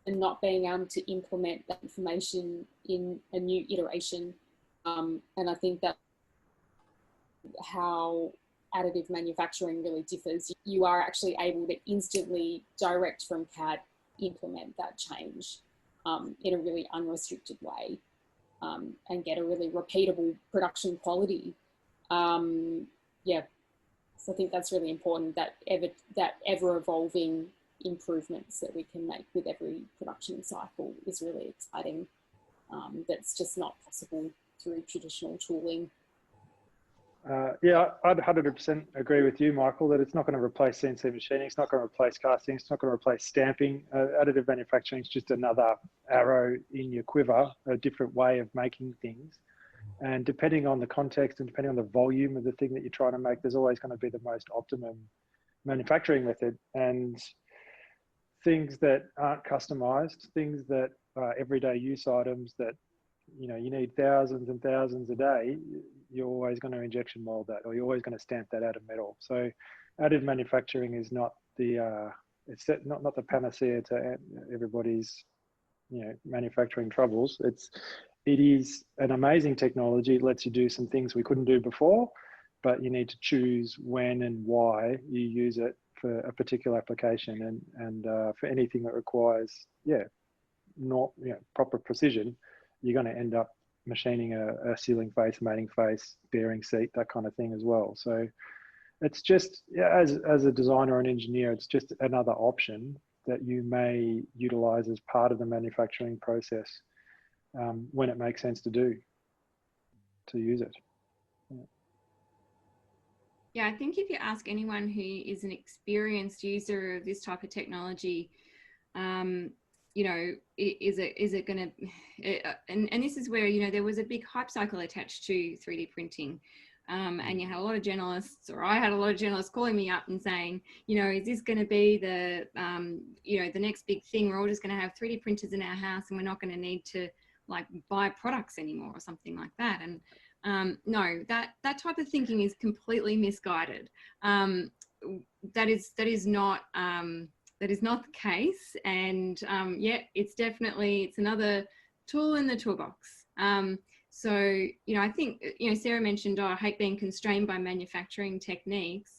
than not being able to implement that information in a new iteration. And I think that how additive manufacturing really differs. You are actually able to instantly, direct from CAD, implement that change in a really unrestricted way, and get a really repeatable production quality. So I think that's really important, that ever evolving improvements that we can make with every production cycle is really exciting. That's just not possible through traditional tooling. Yeah, I'd 100% agree with you, Michael, that it's not going to replace CNC machining, it's not going to replace casting, it's not going to replace stamping. Additive manufacturing is just another arrow in your quiver, a different way of making things. And depending on the context and depending on the volume of the thing that you're trying to make, there's always going to be the most optimum manufacturing method. And things that aren't customized, things that are everyday use items that you need thousands and thousands a day, you're always going to injection mold that, or you're always going to stamp that out of metal. So additive manufacturing is not the it's not the panacea to everybody's manufacturing troubles. It is an amazing technology. It lets you do some things we couldn't do before, but you need to choose when and why you use it for a particular application, and for anything that requires proper precision, you're going to end up machining a sealing face, mating face, bearing seat, that kind of thing as well. So it's just, as a designer and engineer, it's just another option that you may utilize as part of the manufacturing process when it makes sense to use it. Yeah, I think if you ask anyone who is an experienced user of this type of technology, is it going to, and this is where, there was a big hype cycle attached to 3D printing. And you had a lot of journalists, or I had a lot of journalists calling me up and saying, is this going to be the, the next big thing? We're all just going to have 3D printers in our house and we're not going to need to buy products anymore or something like that. And no, that type of thinking is completely misguided. That is not the case. And it's another tool in the toolbox. So, I think, Sarah mentioned, I hate being constrained by manufacturing techniques.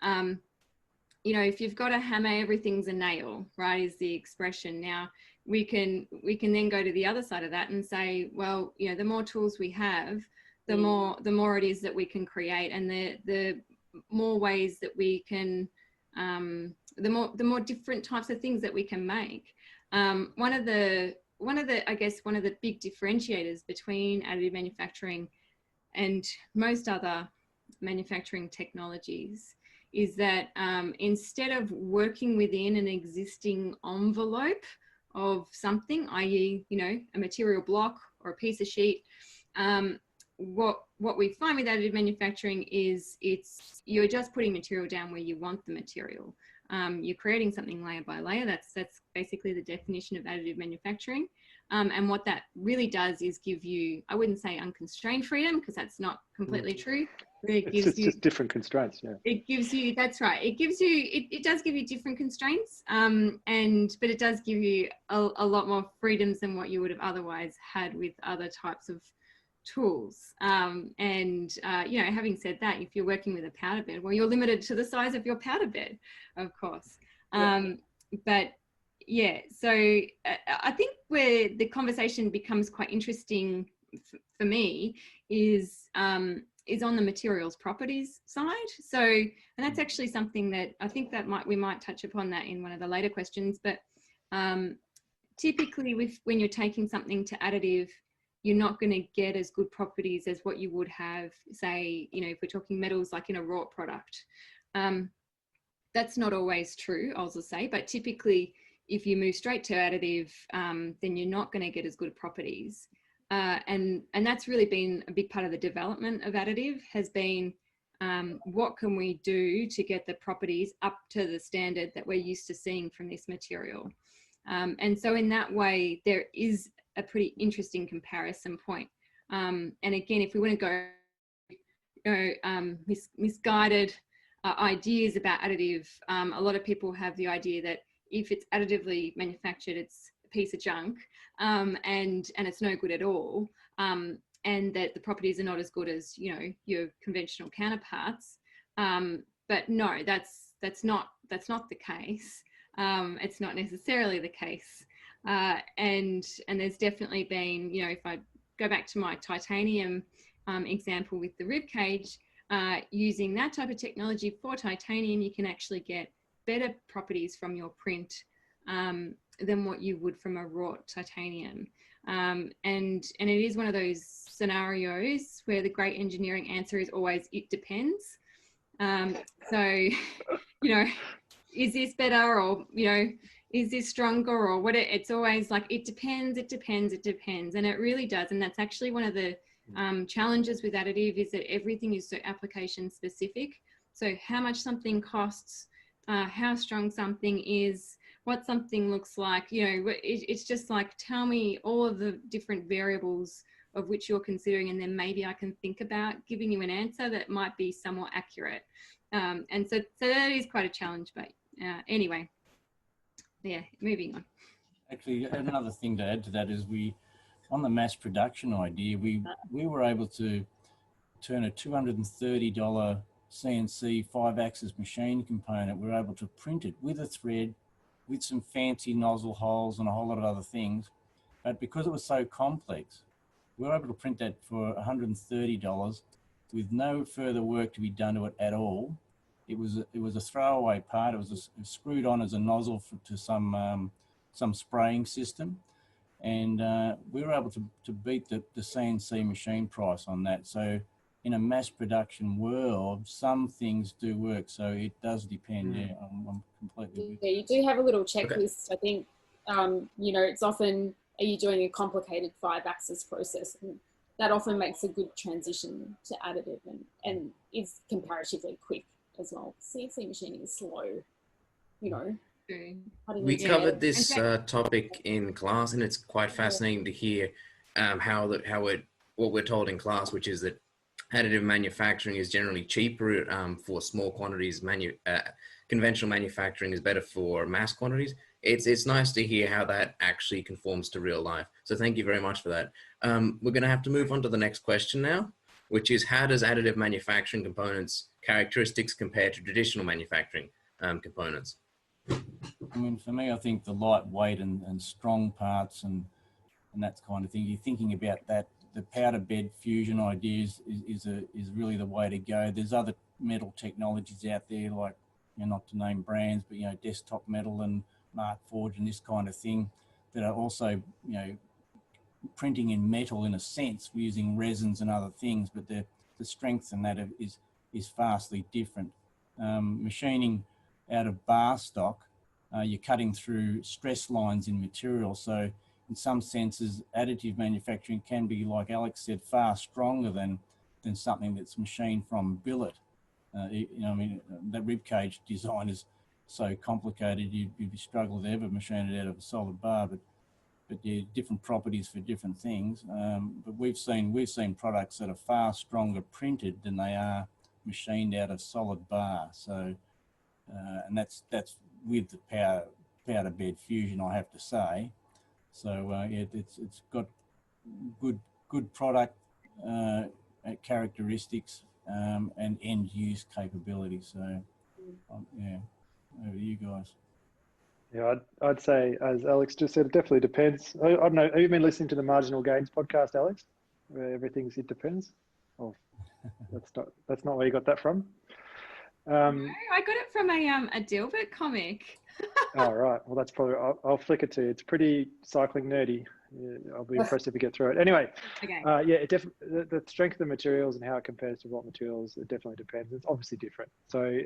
If you've got a hammer, everything's a nail, right, is the expression. Now, we can then go to the other side of that and say, well, the more tools we have, the more it is that we can create, and the more ways that we can, the more different types of things that we can make. One of the big differentiators between additive manufacturing and most other manufacturing technologies is that instead of working within an existing envelope of something, i.e., a material block or a piece of sheet, what we find with additive manufacturing is you're just putting material down where you want the material. You're creating something layer by layer. That's basically the definition of additive manufacturing. And what that really does is give you, I wouldn't say unconstrained freedom, because that's not completely true. But it gives you just different constraints. Yeah. It gives you, that's right. It gives you, it does give you different constraints, but it does give you a lot more freedoms than what you would have otherwise had with other types of tools. You know, having said that, if you're working with a powder bed, well, you're limited to the size of your powder bed, of course. But yeah, so I think where the conversation becomes quite interesting for me is on the materials properties side. So, and that's actually something that I think that we might touch upon that in one of the later questions, but typically when you're taking something to additive, you're not going to get as good properties as what you would have, say, you know, if we're talking metals, like in a raw product. That's not always true, I'll just say, but typically if you move straight to additive, then you're not going to get as good properties. And that's really been a big part of the development of additive, has been what can we do to get the properties up to the standard that we're used to seeing from this material. And so in that way, there is a pretty interesting comparison point. And again, if we want to go misguided ideas about additive, a lot of people have the idea that if it's additively manufactured, it's a piece of junk, and it's no good at all, and that the properties are not as good as, you know, your conventional counterparts. But no, that's not the case. It's not necessarily the case. And there's definitely been, you know, if I go back to my titanium example with the rib cage, using that type of technology for titanium, you can actually get better properties from your print than what you would from a raw titanium. And it is one of those scenarios where the great engineering answer is always, it depends. So, you know, is this better, or, you know, is this stronger, or what? It's always like, it depends, it depends, it depends. And it really does. And that's actually one of the challenges with additive, is that everything is so application specific. So how much something costs, how strong something is, what something looks like, you know, it's just like, tell me all of the different variables of which you're considering, and then maybe I can think about giving you an answer that might be somewhat accurate. And so that is quite a challenge, but anyway, yeah, moving on. Actually, another thing to add to that is on the mass production idea, we were able to turn a $230 CNC 5-axis machine component. We were able to print it with a thread, with some fancy nozzle holes and a whole lot of other things. But because it was so complex, we were able to print that for $130 with no further work to be done to it at all. It was a throwaway part. It was screwed on as a nozzle to some spraying system, and we were able to beat the CNC machine price on that. So in a mass production world, some things do work. So it does depend. Yeah, I'm completely with you. Yeah, you do have a little checklist. Okay. I think you know, it's often, are you doing a complicated 5-axis process? And that often makes a good transition to additive, and is comparatively quick as well. CNC machining is slow, you know. We covered this topic in class, and it's quite fascinating to hear what we're told in class, which is that additive manufacturing is generally cheaper for small quantities. Conventional manufacturing is better for mass quantities. It's nice to hear how that actually conforms to real life. So thank you very much for that. We're going to have to move on to the next question now, which is, how does additive manufacturing components characteristics compare to traditional manufacturing components? I mean, for me, I think the lightweight and strong parts and that kind of thing, you're thinking about that, the powder bed fusion ideas is really the way to go. There's other metal technologies out there, like, you know, not to name brands, but, you know, Desktop Metal and Markforged and this kind of thing, that are also, you know, printing in metal in a sense, using resins and other things, but the strength in that is vastly different. Machining out of bar stock, you're cutting through stress lines in material, so in some senses, additive manufacturing can be, like Alex said, far stronger than something that's machined from billet. You know, I mean, that rib cage design is so complicated, you'd struggle to ever machine it out of a solid bar, but yeah, different properties for different things. But we've seen products that are far stronger printed than they are machined out of solid bar. So, and that's with the powder bed fusion, I have to say. So yeah, it's got good product characteristics and end use capability. So yeah, over to you guys. Yeah, I'd say, as Alex just said, it definitely depends. I don't know. Have you been listening to the Marginal Gains podcast, Alex? Where it depends. Oh, that's not where you got that from. No, I got it from a Dilbert comic. Oh, right. Well, that's probably, I'll flick it to you. It's pretty cycling nerdy. Yeah, I'll be impressed if you get through it. Anyway, Okay. yeah, the strength of the materials and how it compares to raw materials, it definitely depends. It's obviously different. So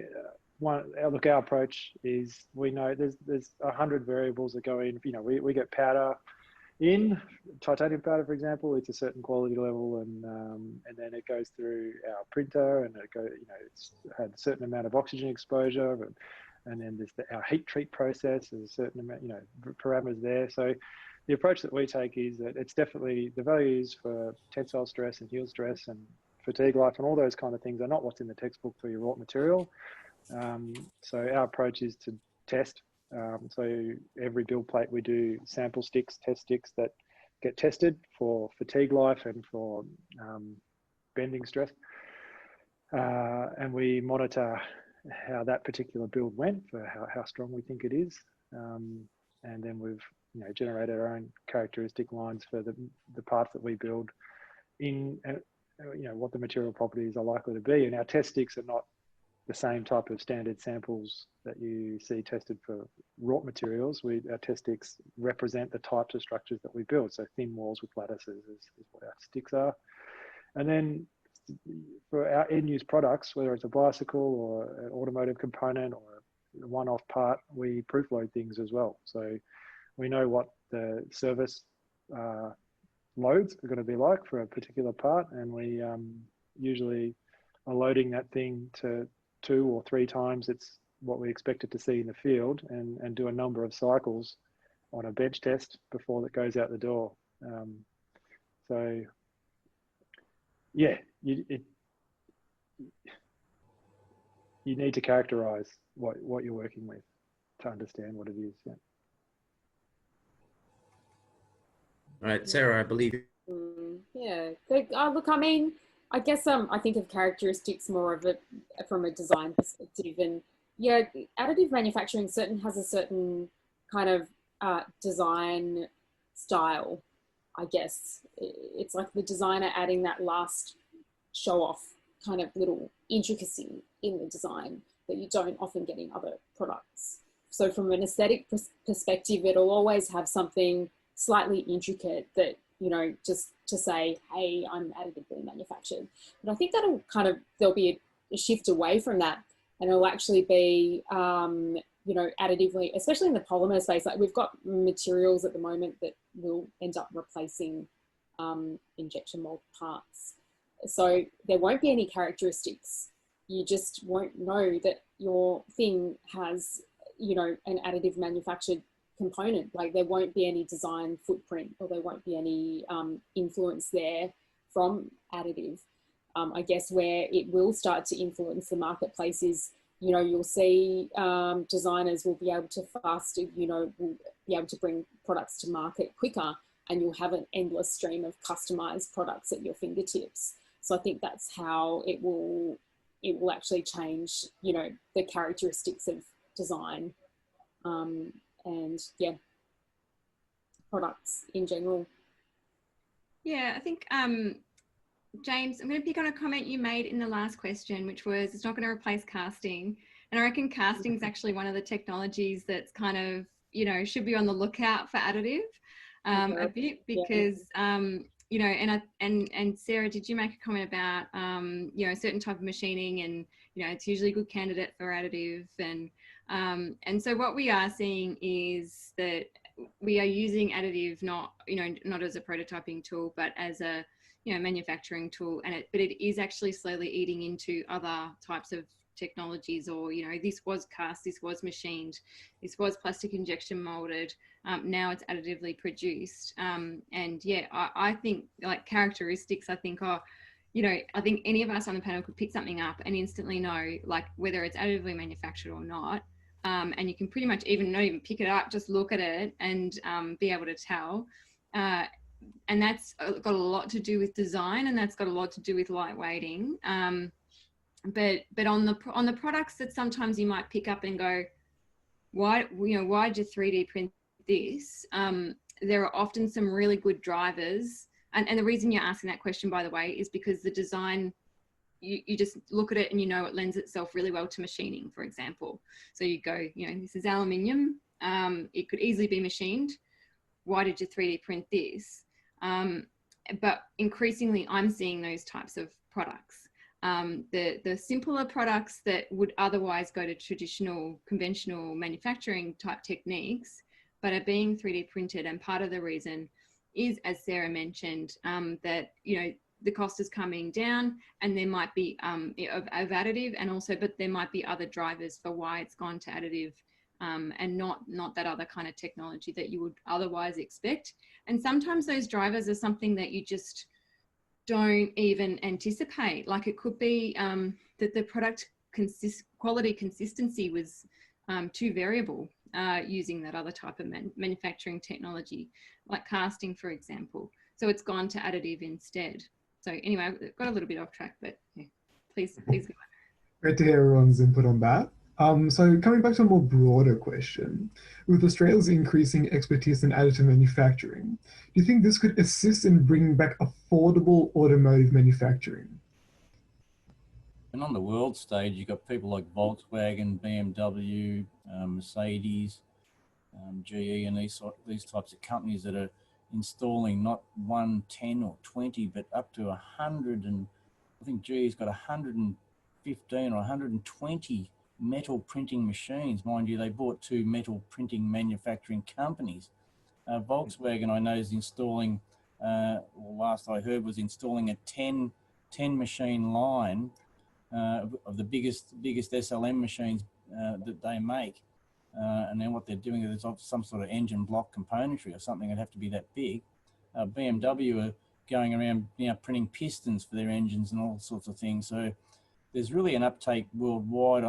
look, our approach is, we know there's 100 variables that go in. You know, we get powder in, titanium powder, for example. It's a certain quality level, and then it goes through our printer, and it's had a certain amount of oxygen exposure, and then there's our heat treat process. There's a certain amount, parameters there. So the approach that we take is that it's definitely the values for tensile stress and heel stress and fatigue life and all those kind of things are not what's in the textbook for your raw material. So our approach is to test. So every build plate we do sample sticks, test sticks that get tested for fatigue life and for bending stress. And we monitor how that particular build went for how strong we think it is. And then we've generated our own characteristic lines for the parts that we build in, what the material properties are likely to be. And our test sticks are not the same type of standard samples that you see tested for raw materials. Our test sticks represent the types of structures that we build. So thin walls with lattices is what our sticks are. And then for our end-use products, whether it's a bicycle or an automotive component or a one-off part, we proof-load things as well. So we know what the service loads are going to be like for a particular part, and we usually are loading that thing to 2 or 3 times it's what we expect it to see in the field, and do a number of cycles on a bench test before it goes out the door. So yeah, you need to characterize what you're working with to understand what it is. Yeah. All right, Sarah, I believe. Yeah. Look, I mean, I guess I think of characteristics more of it from a design perspective, and yeah, additive manufacturing has a certain kind of design style. I guess it's like the designer adding that last show off kind of little intricacy in the design that you don't often get in other products. So from an aesthetic perspective, it'll always have something slightly intricate that, just to say, hey, I'm additively manufactured. But I think there'll be a shift away from that, and it'll actually be, additively, especially in the polymer space. Like we've got materials at the moment that will end up replacing injection mold parts. So there won't be any characteristics. You just won't know that your thing has, an additive manufactured component. Like there won't be any design footprint, or there won't be any influence there from additive. I guess where it will start to influence the marketplace is, you'll see designers will be able to will be able to bring products to market quicker, and you'll have an endless stream of customized products at your fingertips. So I think that's how it will actually change, the characteristics of design. And yeah, products in general. Yeah, I think, James, I'm going to pick on a comment you made in the last question, which was it's not going to replace casting. And I reckon casting is actually one of the technologies that's kind of, should be on the lookout for additive a bit, because, and Sarah, did you make a comment about, a certain type of machining, and, it's usually a good candidate for additive. And so what we are seeing is that we are using additive not as a prototyping tool, but as a manufacturing tool, but it is actually slowly eating into other types of technologies, or this was cast, this was machined, this was plastic injection molded, now it's additively produced, and yeah, I think like characteristics, I think I think any of us on the panel could pick something up and instantly know like whether it's additively manufactured or not, and you can pretty much not even pick it up, just look at it and be able to tell, and that's got a lot to do with design, and that's got a lot to do with lightweighting. But on the products that sometimes you might pick up and go, why did you 3D print this? There are often some really good drivers. And the reason you're asking that question, by the way, is because the design, you just look at it and it lends itself really well to machining, for example. So you go, this is aluminium. It could easily be machined. Why did you 3D print this? But increasingly, I'm seeing those types of products. The simpler products that would otherwise go to traditional, conventional manufacturing type techniques, but are being 3D printed. And part of the reason is, as Sarah mentioned, that, the cost is coming down, and there might be of additive, and also, but there might be other drivers for why it's gone to additive, and not that other kind of technology that you would otherwise expect. And sometimes those drivers are something that you just don't even anticipate. Like it could be that the product quality consistency was too variable using that other type of manufacturing technology, like casting, for example. So it's gone to additive instead. So anyway, I got a little bit off track, but yeah, please go on. Great to hear everyone's input on that. So coming back to a more broader question, with Australia's increasing expertise in additive manufacturing, do you think this could assist in bringing back affordable automotive manufacturing? And on the world stage, you've got people like Volkswagen, BMW, Mercedes, GE, and these types of companies that are installing not 1, 10 or 20, but up to 100, and I think GE's got 115 or 120 metal printing machines. Mind you, they bought 2 metal printing manufacturing companies. Volkswagen, I know, is installing, last I heard, was installing a 10 machine line of the biggest SLM machines that they make. And then what they're doing is some sort of engine block componentry or something that'd have to be that big. BMW are going around printing pistons for their engines and all sorts of things. So there's really an uptake worldwide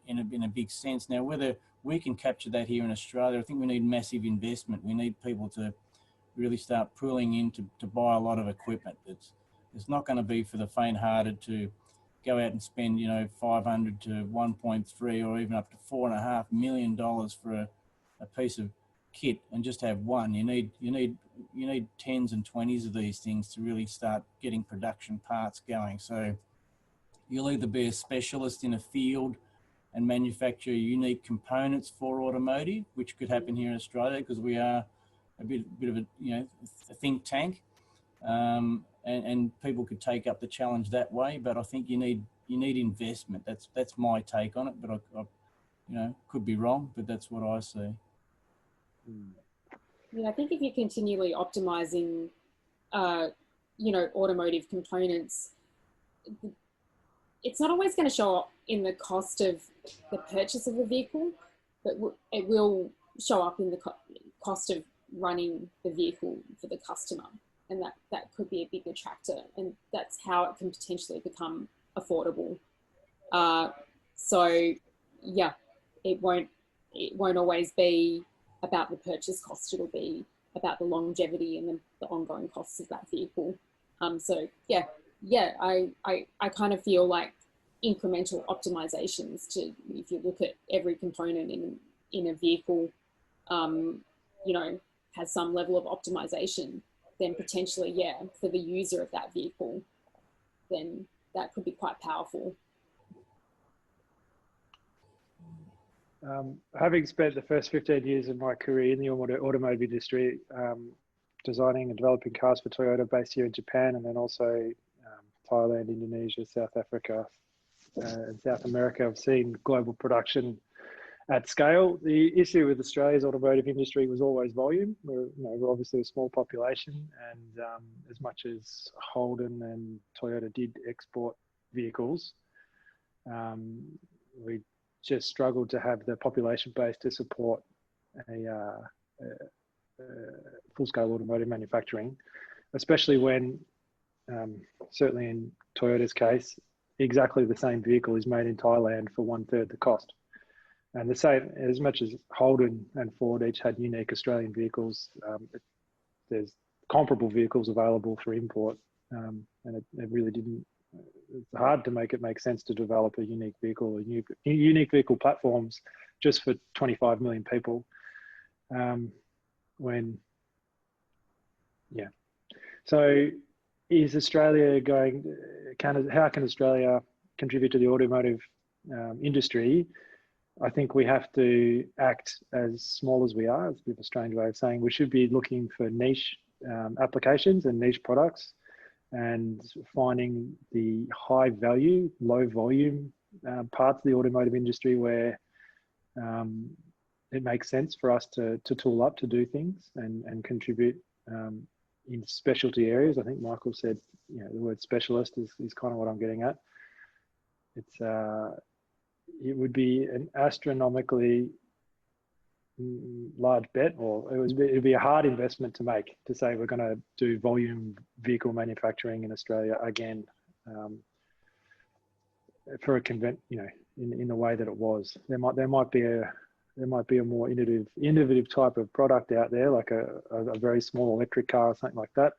in a big sense. Now, whether we can capture that here in Australia, I think we need massive investment. We need people to really start pooling in to buy a lot of equipment. It's not going to be for the faint-hearted to go out and spend, $500 to 1.3 or even up to $4.5 million for a piece of kit and just have one. You need tens and 20s of these things to really start getting production parts going. So you'll either be a specialist in a field and manufacture unique components for automotive, which could happen here in Australia because we are a bit of a think tank. And people could take up the challenge that way, but I think you need investment. That's my take on it, but I could be wrong, but that's what I see. Yeah, I think if you're continually optimizing, automotive components, it's not always going to show up in the cost of the purchase of the vehicle, but it will show up in the cost of running the vehicle for the customer. And that could be a big attractor, and that's how it can potentially become affordable. So yeah, it won't always be about the purchase cost. It'll be about the longevity and the ongoing costs of that vehicle. So yeah, I kind of feel like incremental optimizations if you look at every component in a vehicle, has some level of optimization, then potentially, yeah, for the user of that vehicle, then that could be quite powerful. Having spent the first 15 years of my career in the automotive industry, designing and developing cars for Toyota based here in Japan, and then also Thailand, Indonesia, South Africa, and South America, I've seen global production at scale. The issue with Australia's automotive industry was always volume. We're obviously a small population, and as much as Holden and Toyota did export vehicles, we just struggled to have the population base to support a full-scale automotive manufacturing, especially when, certainly in Toyota's case, exactly the same vehicle is made in Thailand for 1/3 the cost. And the same, as much as Holden and Ford each had unique Australian vehicles, there's comparable vehicles available for import, and it really didn't. It's hard to make it make sense to develop a unique vehicle, unique vehicle platforms just for 25 million people. So is Australia going? How can Australia contribute to the automotive industry? I think we have to act as small as we are. It's a bit of a strange way of saying we should be looking for niche applications and niche products, and finding the high value, low volume parts of the automotive industry where it makes sense for us to tool up to do things and contribute in specialty areas. I think Michael said, the word specialist is kind of what I'm getting at. It would be an astronomically large bet, or it'd be a hard investment to make, to say we're going to do volume vehicle manufacturing in Australia again, for a in the way that it was. There might be a more innovative type of product out there, like a very small electric car or something like that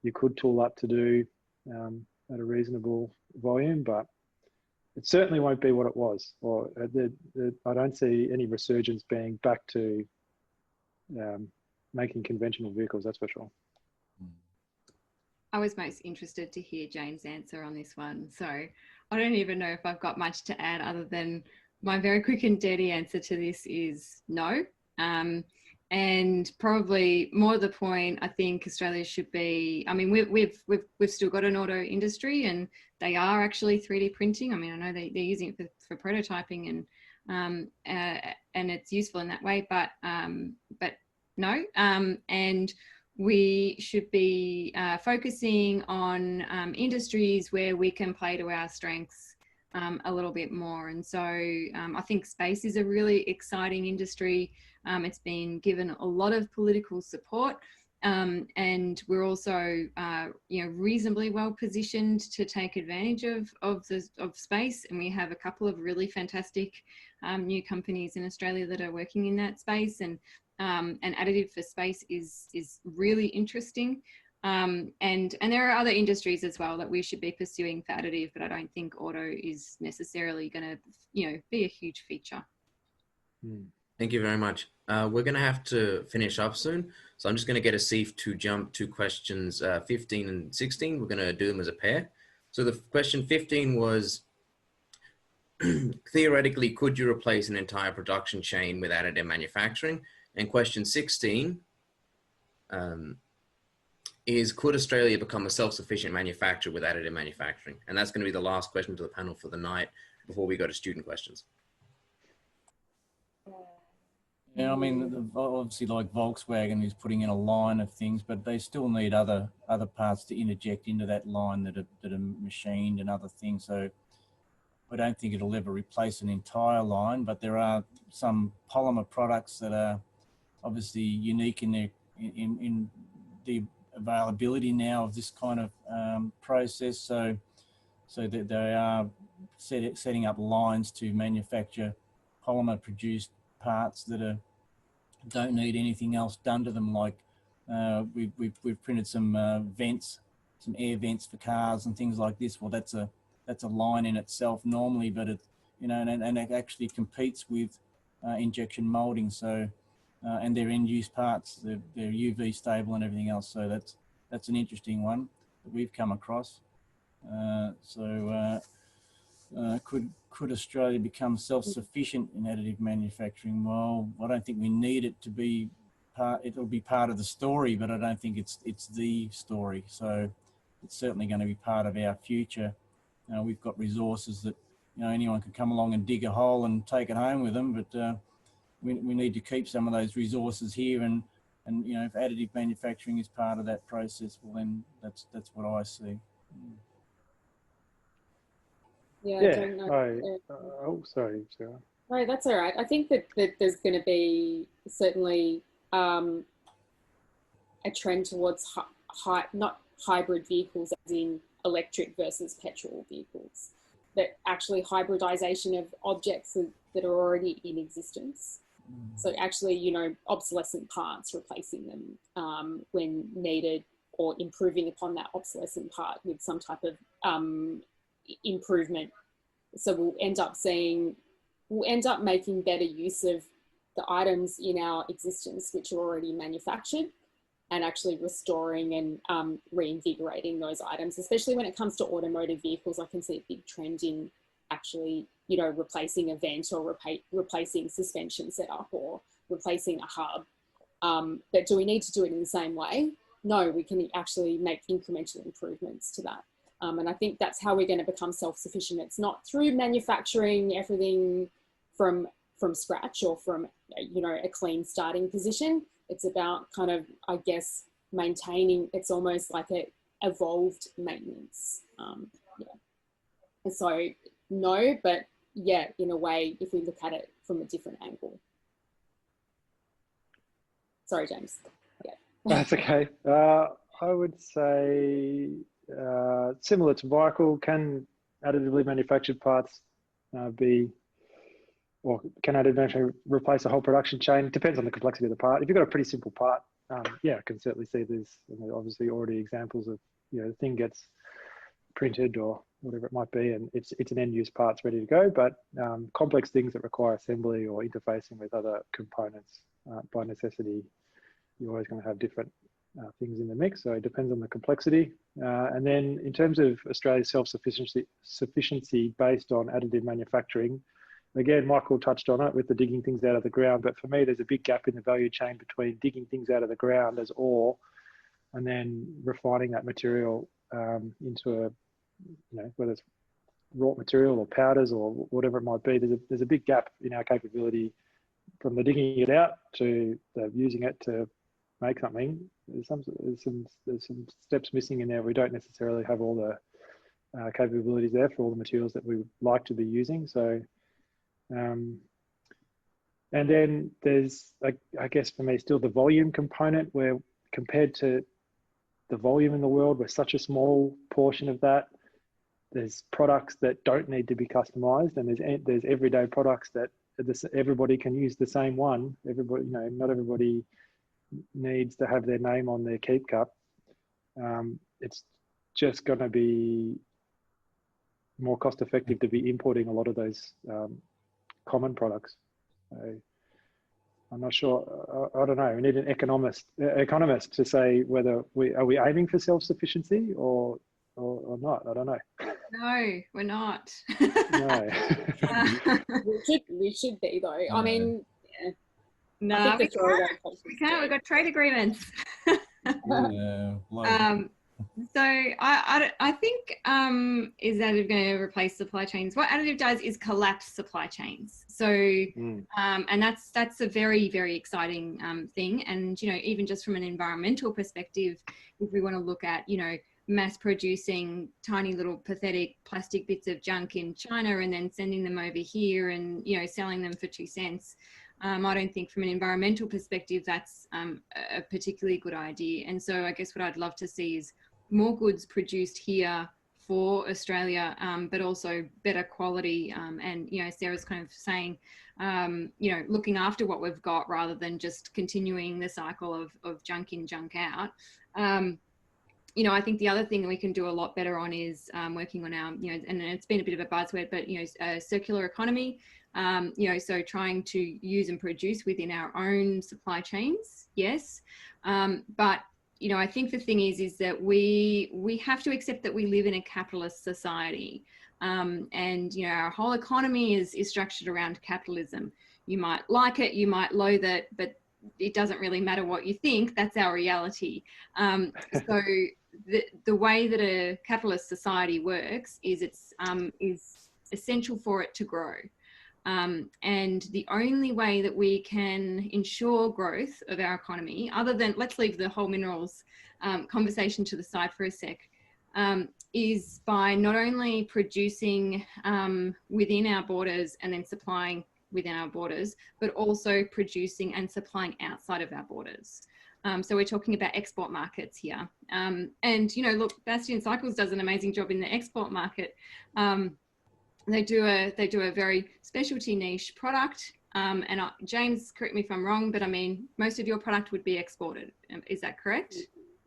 you could tool up to do at a reasonable volume, but it certainly won't be what it was. Or I don't see any resurgence being back to making conventional vehicles, that's for sure. I was most interested to hear Jane's answer on this one. So I don't even know if I've got much to add other than my very quick and dirty answer to this is no. And probably more to the point, I think Australia should be, I mean, we've still got an auto industry, and they are actually 3D printing. I mean, I know they're using it for prototyping and it's useful in that way, but no. And we should be focusing on industries where we can play to our strengths a little bit more. And so I think space is a really exciting industry. It's been given a lot of political support, and we're also reasonably well positioned to take advantage of space. And we have a couple of really fantastic new companies in Australia that are working in that space, and additive for space is really interesting. And there are other industries as well that we should be pursuing for additive, but I don't think auto is necessarily going to, be a huge feature. Thank you very much. We're going to have to finish up soon, so I'm just going to get Asif to jump to questions 15 and 16. We're going to do them as a pair. So the question 15 was, theoretically, could you replace an entire production chain with additive manufacturing? And question 16 is, could Australia become a self-sufficient manufacturer with additive manufacturing? And that's going to be the last question to the panel for the night before we go to student questions. Yeah, I mean, obviously, like Volkswagen is putting in a line of things, but they still need other parts to interject into that line that are machined and other things. So I don't think it'll ever replace an entire line, but there are some polymer products that are obviously unique in the availability now of this kind of process. So that they are setting up lines to manufacture polymer produced parts that don't need anything else done to them. Like we've printed some vents, some air vents for cars and things like this. Well, that's a line in itself normally, but it and it actually competes with injection molding. So and they're end-use parts. They're UV stable and everything else. So that's an interesting one that we've come across. Could Australia become self-sufficient in additive manufacturing? Well, I don't think we need it to be part. It'll be part of the story, but I don't think it's the story. So it's certainly going to be part of our future. We've got resources that you know, anyone can come along and dig a hole and take it home with them, but we need to keep some of those resources here, and you know, if additive manufacturing is part of that process, well then that's what I see. Yeah, Yeah. I don't know. Oh, sorry, Sarah. No, that's all right. I think that there's going to be certainly a trend towards not hybrid vehicles as in electric versus petrol vehicles, but actually hybridization of objects that are already in existence. So actually, you know, obsolescent parts, replacing them when needed, or improving upon that obsolescent part with some type of improvement. So we'll end up making better use of the items in our existence which are already manufactured, and actually restoring and reinvigorating those items, especially when it comes to automotive vehicles. I can see a big trend in actually, you know, replacing a vent, or replacing suspension setup, or replacing a hub. But do we need to do it in the same way? No, we can actually make incremental improvements to that. And I think that's how we're going to become self-sufficient. It's not through manufacturing everything from scratch, or from, you know, a clean starting position. It's about kind of, I guess, maintaining. It's almost like a evolved maintenance. Yeah. And so no, but yeah, in a way, if we look at it from a different angle. Sorry, James. Yeah. That's okay. I would say similar to Michael, can additively manufactured parts or can additive manufacturing replace a whole production chain? It depends on the complexity of the part. If you've got a pretty simple part, yeah, I can certainly see there's obviously already examples of, you know, the thing gets printed or whatever it might be, and it's an end-use part, it's ready to go. But complex things that require assembly or interfacing with other components, by necessity, you're always going to have different things in the mix. So it depends on the complexity. And then in terms of Australia's self-sufficiency based on additive manufacturing, again, Michael touched on it with the digging things out of the ground, but for me, there's a big gap in the value chain between digging things out of the ground as ore and then refining that material into a, you know, whether it's raw material or powders or whatever it might be. There's a big gap in our capability from the digging it out to the using it to make something. There's some steps missing in there. We don't necessarily have all the capabilities there for all the materials that we would like to be using. So, and then there's, I guess for me, still the volume component, where compared to the volume in the world, we're such a small portion of that. There's products that don't need to be customized, and there's everyday products that everybody can use the same one. Everybody, you know, not everybody needs to have their name on their keep cup. It's just going to be more cost effective to be importing a lot of those common products. So I'm not sure. I don't know. We need an economist to say whether are we aiming for self-sufficiency or not. I don't know. No, we're not. No. we should be though. Yeah. I mean, yeah. No, we can't. We've got trade agreements. So I think is additive going to replace supply chains? What additive does is collapse supply chains. So and that's a very, very exciting thing. And, you know, even just from an environmental perspective, if we want to look at, you know, mass producing tiny little pathetic plastic bits of junk in China and then sending them over here and, you know, selling them for 2 cents. I don't think from an environmental perspective that's a particularly good idea. And so I guess what I'd love to see is more goods produced here for Australia, but also better quality. And, you know, Sarah's kind of saying, you know, looking after what we've got rather than just continuing the cycle of junk in, junk out. You know, I think the other thing we can do a lot better on is working on our, you know, and it's been a bit of a buzzword, but, you know, circular economy, you know, so trying to use and produce within our own supply chains, yes. But, you know, I think the thing is that we have to accept that we live in a capitalist society. And, you know, our whole economy is structured around capitalism. You might like it, you might loathe it, but it doesn't really matter what you think. That's our reality. So the way that a capitalist society works is essential for it to grow. And the only way that we can ensure growth of our economy, other than, let's leave the whole minerals conversation to the side for a sec, is by not only producing within our borders and then supplying within our borders, but also producing and supplying outside of our borders. So we're talking about export markets here. And, you know, look, Bastion Cycles does an amazing job in the export market. They do a very specialty niche product. And James, correct me if I'm wrong, but I mean, most of your product would be exported. Is that correct?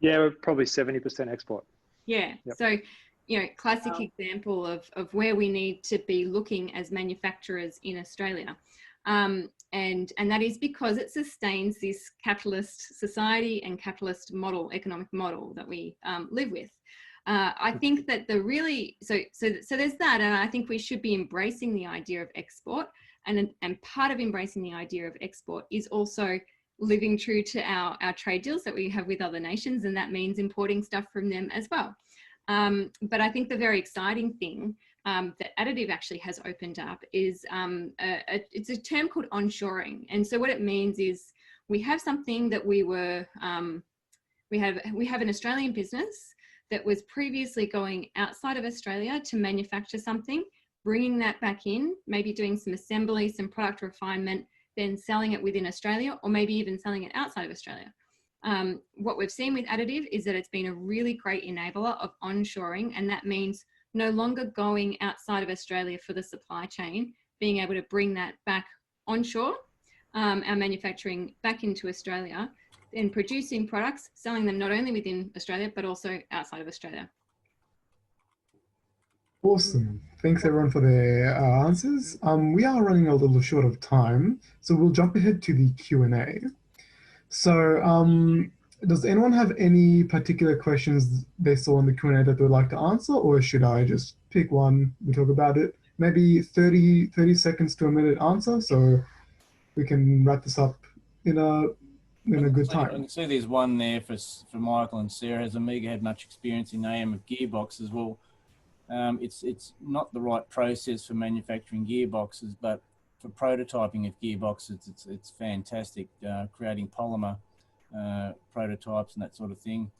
Yeah, we're probably 70% export. Yeah. Yep. So, you know, classic example of where we need to be looking as manufacturers in Australia. And that is because it sustains this capitalist society and capitalist model, economic model that we live with. I think that the really, so there's that, and I think we should be embracing the idea of export, and part of embracing the idea of export is also living true to our trade deals that we have with other nations, and that means importing stuff from them as well. But I think the very exciting thing that Additive actually has opened up is it's a term called onshoring. And so what it means is we have something that we have an Australian business that was previously going outside of Australia to manufacture something, bringing that back in, maybe doing some assembly, some product refinement, then selling it within Australia, or maybe even selling it outside of Australia. What we've seen with Additive is that it's been a really great enabler of onshoring, and that means no longer going outside of Australia for the supply chain, being able to bring that back onshore, our manufacturing back into Australia, and producing products, selling them not only within Australia, but also outside of Australia. Awesome. Thanks everyone for their answers. We are running a little short of time, so we'll jump ahead to the Q&A. So does anyone have any particular questions they saw in the Q&A that they'd like to answer, or should I just pick one and talk about it? Maybe 30 seconds to a minute answer, so we can wrap this up in a good time. I can see there's one there for Michael and Sarah. Has Amiga had much experience in AM of gearboxes? Well, it's not the right process for manufacturing gearboxes, but for prototyping of gearboxes, it's fantastic, creating polymer prototypes and that sort of thing.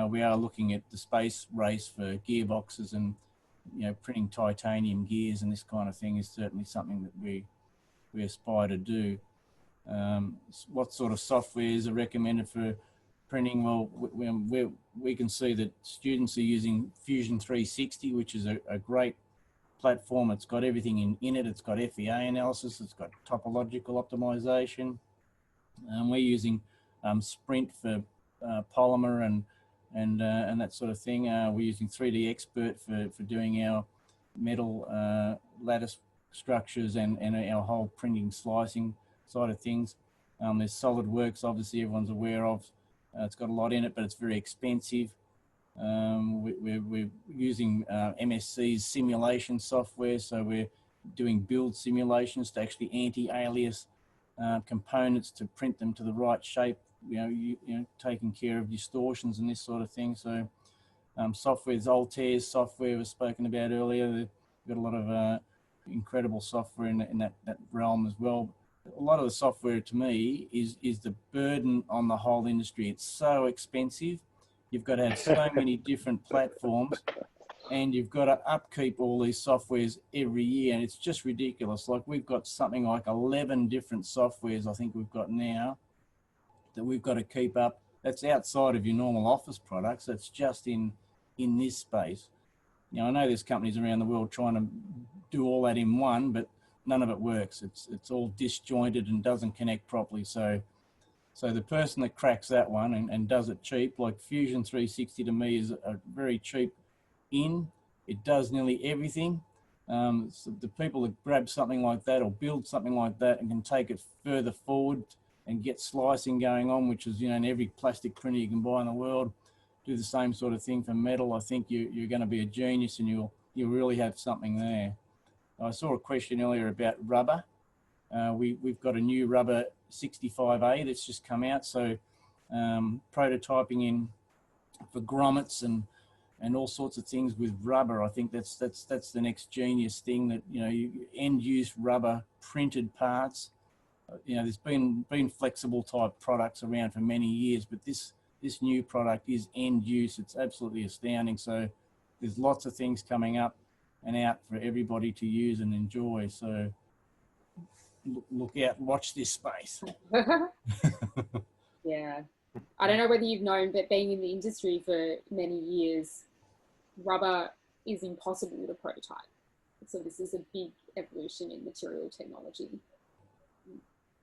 We are looking at the space race for gearboxes, and you know, printing titanium gears and this kind of thing is certainly something that we aspire to do. What sort of softwares are recommended for printing? Well, we can see that students are using Fusion 360, which is a great platform. It's got everything in it. It's got FEA analysis. It's got topological optimization. We're using Sprint for polymer and that sort of thing. We're using 3D Expert for doing our metal lattice structures and our whole printing slicing side of things. There's SolidWorks, obviously everyone's aware of. It's got a lot in it, but it's very expensive. We're using MSC's simulation software, so we're doing build simulations to actually anti-alias components to print them to the right shape, you know, taking care of distortions and this sort of thing. So software's Altair's software was spoken about earlier. We've got a lot of incredible software in that realm as well. A lot of the software to me is the burden on the whole industry. It's so expensive. You've got to have so many different platforms, and you've got to upkeep all these softwares every year, and it's just ridiculous. Like, we've got something like 11 different softwares I think we've got now that we've got to keep up. That's outside of your normal office products. That's just in this space. You know, I know there's companies around the world trying to do all that in one, but none of it works. It's all disjointed and doesn't connect properly. So the person that cracks that one and does it cheap, like Fusion 360 to me is a very cheap in. It does nearly everything. So the people that grab something like that or build something like that and can take it further forward and get slicing going on, which is, you know, in every plastic printer you can buy in the world, do the same sort of thing for metal. I think you're going to be a genius, and you'll really have something there. I saw a question earlier about rubber. We've got a new rubber 65A that's just come out. So prototyping for grommets and and all sorts of things with rubber. I think that's the next genius thing, that, you know, end-use rubber printed parts. You know, there's been flexible type products around for many years, but this new product is end use. It's absolutely astounding. So there's lots of things coming up and out for everybody to use and enjoy. So look out and watch this space. Yeah. I don't know whether you've known, but being in the industry for many years, rubber is impossible to prototype. So this is a big evolution in material technology.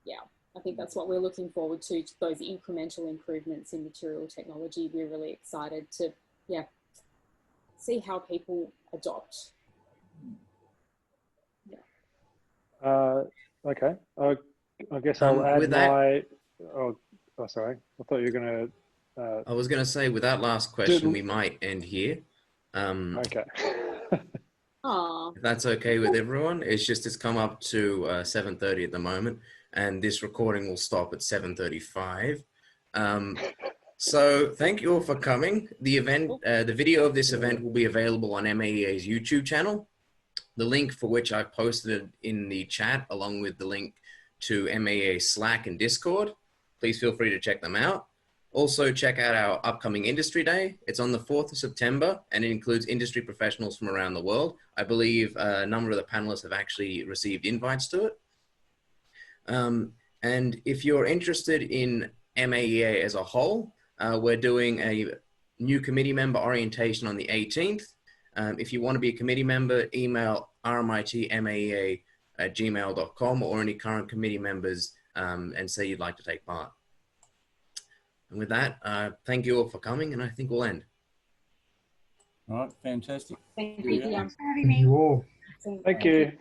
Yeah, I think that's what we're looking forward to, those incremental improvements in material technology. We're really excited to, yeah, see how people adopt. Yeah. Okay. I guess I'll add my... Oh, sorry. I thought you were going to... I was going to say, with that last question, we might end here. Okay. If that's okay with everyone. It's come up to 7:30 at the moment, and this recording will stop at 7:35. So thank you all for coming. The event, the video of this event will be available on MAEA's YouTube channel, the link for which I've posted in the chat, along with the link to MAEA Slack and Discord. Please feel free to check them out. Also, check out our upcoming Industry Day. It's on the 4th of September, and it includes industry professionals from around the world. I believe a number of the panelists have actually received invites to it. And if you're interested in MAEA as a whole, we're doing a new committee member orientation on the 18th. If you want to be a committee member, email rmitmaea@gmail.com or any current committee members and say you'd like to take part. And with that, thank you all for coming, and I think we'll end. All right, fantastic. Thank you. Thanks for having me. You all. Thank you.